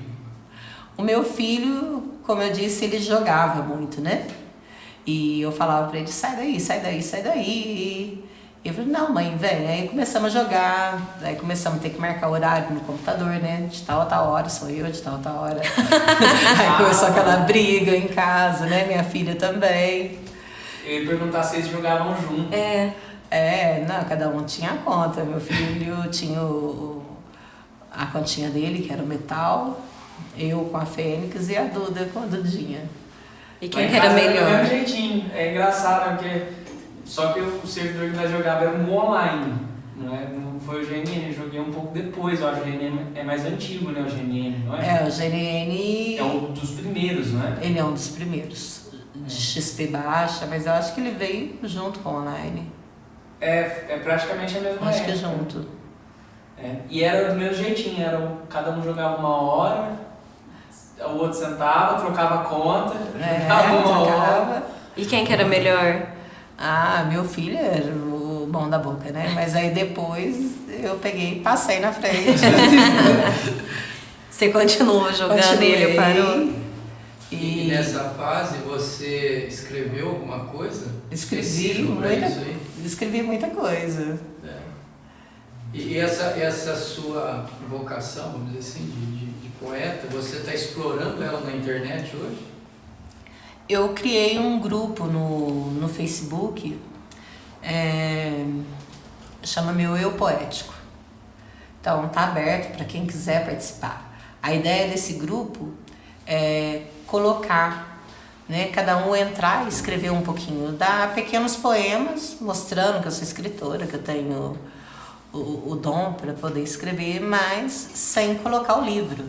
O meu filho, como eu disse, ele jogava muito, né? E eu falava pra ele, sai daí, sai daí, sai daí. E eu falei, não, mãe, vem. Aí começamos a jogar, aí começamos a ter que marcar horário no computador, né? De tal a tal hora, sou eu, de tal a tal hora. Aí começou aquela briga em casa, né? Minha filha também. Eu ia perguntar se eles jogavam junto. Não, cada um tinha a conta. Meu filho tinha a continha dele, que era o metal, eu com a Fênix e a Duda com a Dudinha. E quem Lá em que era casa Do melhor? mesmo jeitinho. É engraçado, né? Porque só que o servidor que nós jogava era um online. Não foi o GNN, eu joguei um pouco depois. Eu acho que o GNN é mais antigo, né? O GNN, não é? O GNN... É um dos primeiros, não é? Ele é um dos primeiros. De XP baixa, mas eu acho que ele veio junto com o online. É praticamente a mesma Acho que época. junto. E era do mesmo jeitinho, cada um jogava 1 hora, o outro sentava, trocava a conta, jogava 1 hora. Trocava. E quem que era melhor? Meu filho era o bom da boca, né? Mas aí depois eu peguei e passei na frente. Você continuou jogando e ele parou? E nessa fase você escreveu alguma coisa? Escrevi muita coisa. E essa sua vocação, vamos dizer assim, de poeta, você está explorando ela na internet hoje? Eu criei um grupo no Facebook, chama Meu Eu Poético. Então tá aberto para quem quiser participar. A ideia desse grupo é colocar, né, cada um entrar e escrever um pouquinho, dar pequenos poemas mostrando que eu sou escritora, que eu tenho o dom para poder escrever, mas sem colocar o livro.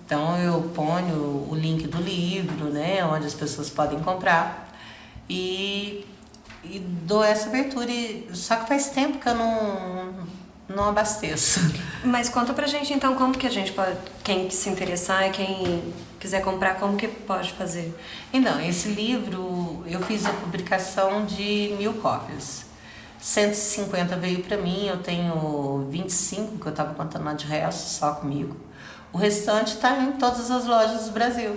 Então eu ponho o link do livro, né, onde as pessoas podem comprar e dou essa abertura. Só que faz tempo que eu não abasteço. Mas conta pra gente então como que a gente pode, quem se interessar e quem quiser comprar, como que pode fazer? Então, esse livro eu fiz a publicação de 1000 cópias. 150 veio para mim, eu tenho 25 que eu estava contando lá de resto, só comigo. O restante está em todas as lojas do Brasil.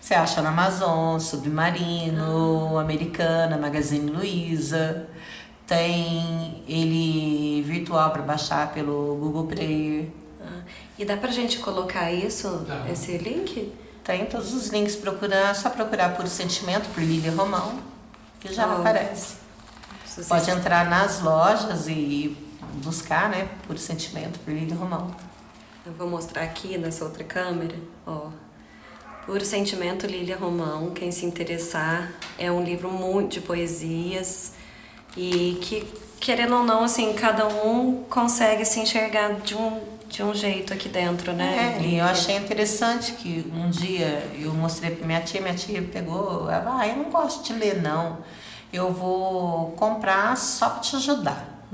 Você acha na Amazon, Submarino, Americana, Magazine Luiza. Tem ele virtual para baixar pelo Google Player. E dá pra gente colocar isso, Tá. esse link? Tem todos os links, só procurar Puro Sentimento, por Lília Romão, que já Oh. aparece. Se vocês- Pode entrar nas lojas e buscar, né, Puro Sentimento, por Lília Romão. Eu vou mostrar aqui nessa outra câmera, ó. Puro Sentimento, Lília Romão. Quem se interessar, é um livro muito de poesias e que, querendo ou não, assim, cada um consegue se enxergar de um jeito aqui dentro, né? E eu achei interessante que um dia eu mostrei pra minha tia pegou, ela, eu não gosto de ler não, eu vou comprar só para te ajudar.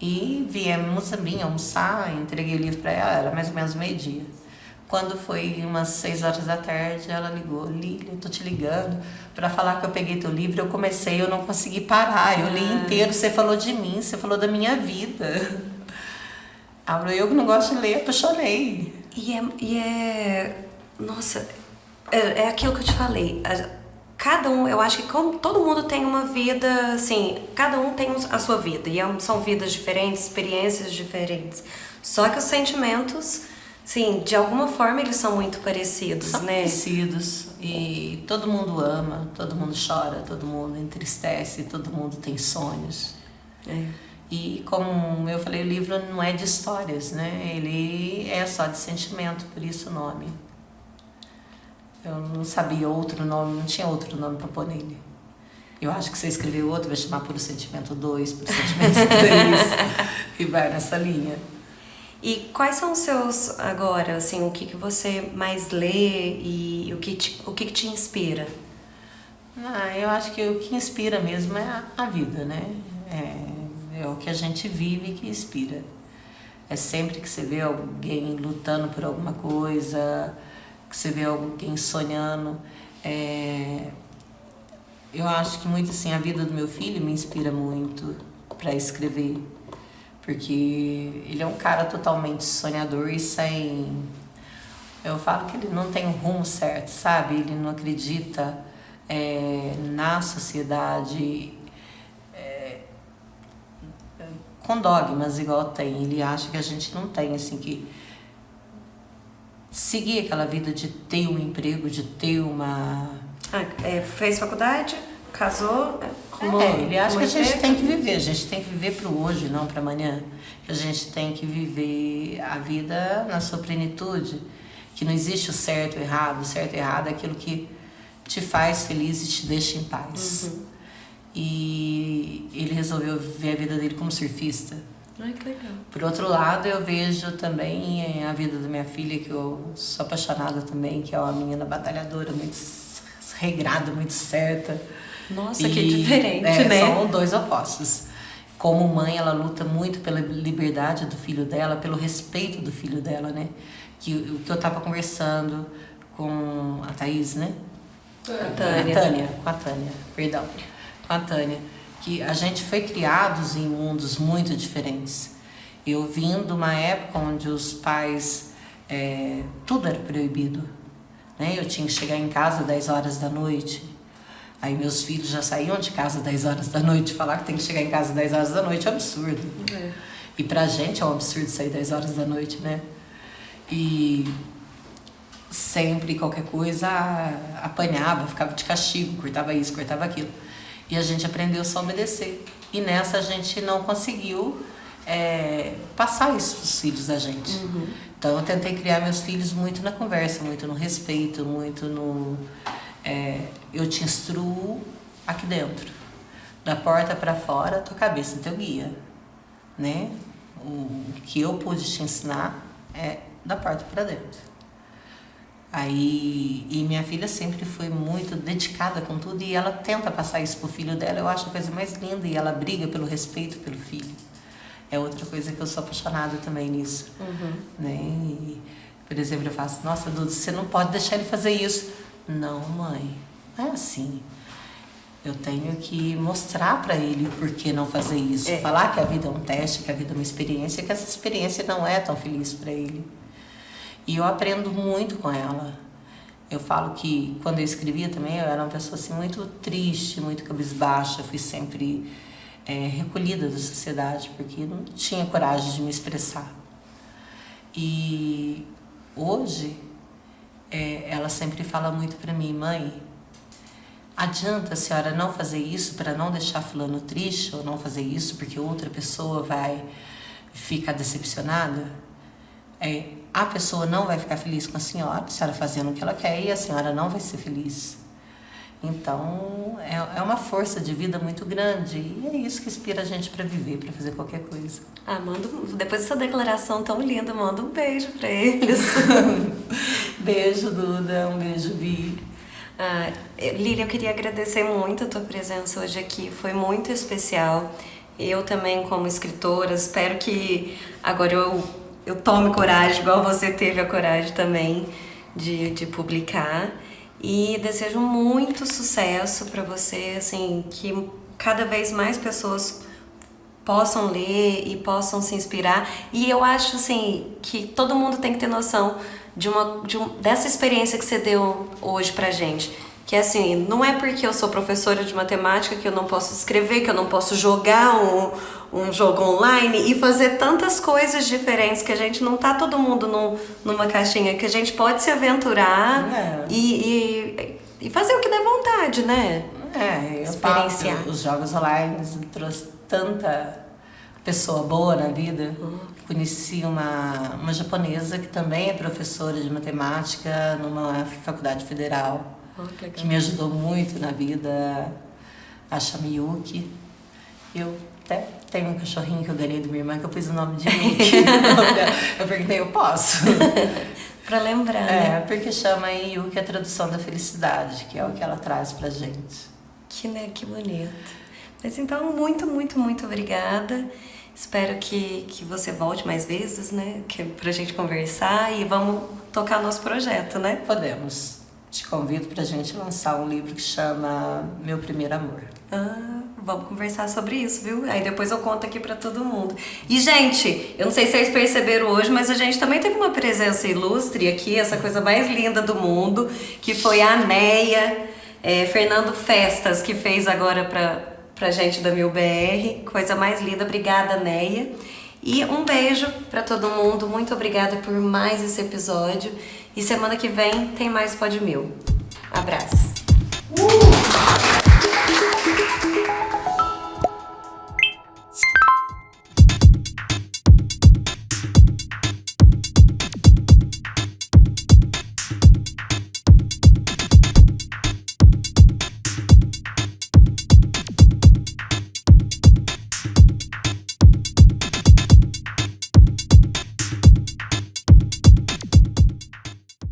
E viemos também almoçar, entreguei o livro para ela, era mais ou menos meio-dia. Quando foi umas 6 horas da tarde, ela ligou, Lília, eu tô te ligando para falar que eu peguei teu livro, eu comecei, eu não consegui parar, eu li inteiro, você falou de mim, você falou da minha vida. Eu que não gosto de ler, eu apaixonei. Nossa, é aquilo que eu te falei. Cada um, eu acho que como todo mundo tem uma vida, assim, cada um tem a sua vida. E são vidas diferentes, experiências diferentes. Só que os sentimentos, sim, de alguma forma eles são muito parecidos, São né? parecidos. E todo mundo ama, todo mundo chora, todo mundo entristece, todo mundo tem sonhos. É. E como eu falei, o livro não é de histórias, né? Ele é só de sentimento, por isso o nome. Eu não sabia outro nome, não tinha outro nome para pôr nele. Eu acho que você escreveu outro, vai chamar Puro Sentimento 2, Puro Sentimento 3, e vai nessa linha. E quais são os seus, agora, assim, o que você mais lê e o que te inspira? Eu acho que o que inspira mesmo é a vida, né? É o que a gente vive que inspira. É sempre que você vê alguém lutando por alguma coisa, que você vê alguém sonhando. Eu acho que muito assim, a vida do meu filho me inspira muito para escrever. Porque ele é um cara totalmente sonhador e sem... Eu falo que ele não tem um rumo certo, sabe? Ele não acredita na sociedade com dogmas igual tem. Ele acha que a gente não tem, assim, que seguir aquela vida de ter um emprego, de ter uma... Fez faculdade, casou, ele acha que a gente tem que viver, a gente tem que viver pro hoje, não para amanhã. Que a gente tem que viver a vida na sua plenitude, que não existe o certo e o errado é aquilo que te faz feliz e te deixa em paz. E ele resolveu viver a vida dele como surfista. Ai, que legal. Por outro lado, eu vejo também a vida da minha filha, que eu sou apaixonada também, que é uma menina batalhadora, muito regrada, muito certa. Nossa, que diferente, né? São dois opostos. Como mãe, ela luta muito pela liberdade do filho dela, pelo respeito do filho dela, né? O que eu tava conversando com a Thaís, né? Com a Tânia, que a gente foi criados em mundos muito diferentes. Eu vim de uma época onde os pais, tudo era proibido, né? Eu tinha que chegar em casa às 10 horas da noite. Aí meus filhos já saíam de casa às 10 horas da noite. Falar que tem que chegar em casa às 10 horas da noite é um absurdo. E pra gente é um absurdo sair 10 horas da noite, né? E sempre qualquer coisa apanhava, ficava de castigo, cortava isso, cortava aquilo. E a gente aprendeu só a obedecer. E nessa a gente não conseguiu passar isso pros filhos da gente. Então eu tentei criar meus filhos muito na conversa, muito no respeito, muito no... eu te instruo aqui dentro. Da porta para fora, tua cabeça é teu guia, né? O que eu pude te ensinar é da porta para dentro. E minha filha sempre foi muito dedicada com tudo e ela tenta passar isso pro filho dela. Eu acho a coisa mais linda e ela briga pelo respeito pelo filho. É outra coisa que eu sou apaixonada também nisso, né? E, por exemplo, eu faço, nossa, Dudu, você não pode deixar ele fazer isso. Não, mãe, não é assim. Eu tenho que mostrar para ele por que não fazer isso. Falar que a vida é um teste, que a vida é uma experiência, que essa experiência não é tão feliz para ele. E eu aprendo muito com ela. Eu falo que quando eu escrevia também, eu era uma pessoa assim, muito triste, muito cabisbaixa. Fui sempre recolhida da sociedade, porque não tinha coragem de me expressar. E hoje, ela sempre fala muito para mim: mãe, adianta a senhora não fazer isso para não deixar fulano triste, ou não fazer isso porque outra pessoa vai ficar decepcionada? A pessoa não vai ficar feliz com a senhora fazendo o que ela quer, e a senhora não vai ser feliz. Então, é uma força de vida muito grande, e é isso que inspira a gente para viver, para fazer qualquer coisa. Depois dessa declaração tão linda, manda um beijo para eles. Beijo, Duda, um beijo, Vi. Lília, eu queria agradecer muito a tua presença hoje aqui, foi muito especial. Eu também, como escritora, espero que agora eu tome coragem, igual você teve a coragem também de publicar. E desejo muito sucesso para você, assim, que cada vez mais pessoas possam ler e possam se inspirar. E eu acho, assim, que todo mundo tem que ter noção dessa experiência que você deu hoje pra gente. Que assim, não é porque eu sou professora de matemática que eu não posso escrever, que eu não posso jogar um jogo online e fazer tantas coisas diferentes, que a gente não tá todo mundo numa caixinha, que a gente pode se aventurar e fazer o que der vontade, né? Experienciar. Os jogos online trouxe tanta pessoa boa na vida. Conheci uma japonesa que também é professora de matemática numa faculdade federal. Que me ajudou muito na vida, a Chamiyuki. Eu até tenho um cachorrinho que eu ganhei da minha irmã, que eu pus o nome de Yuki. Eu perguntei, eu posso? Pra lembrar, né? Porque chama Yuki a tradução da felicidade, que é o que ela traz pra gente. Que bonito. Mas então, muito, muito, muito obrigada. Espero que você volte mais vezes, né? Pra gente conversar e vamos tocar nosso projeto, né? Podemos. Te convido pra gente lançar um livro que chama Meu Primeiro Amor. Vamos conversar sobre isso, viu? Aí depois eu conto aqui pra todo mundo. E, gente, eu não sei se vocês perceberam hoje, mas a gente também teve uma presença ilustre aqui, essa coisa mais linda do mundo, que foi a Neia, Fernando Festas, que fez agora pra gente da MilBR. Coisa mais linda. Obrigada, Neia. E um beijo pra todo mundo. Muito obrigada por mais esse episódio. E semana que vem tem mais Pod Mil. Abraço.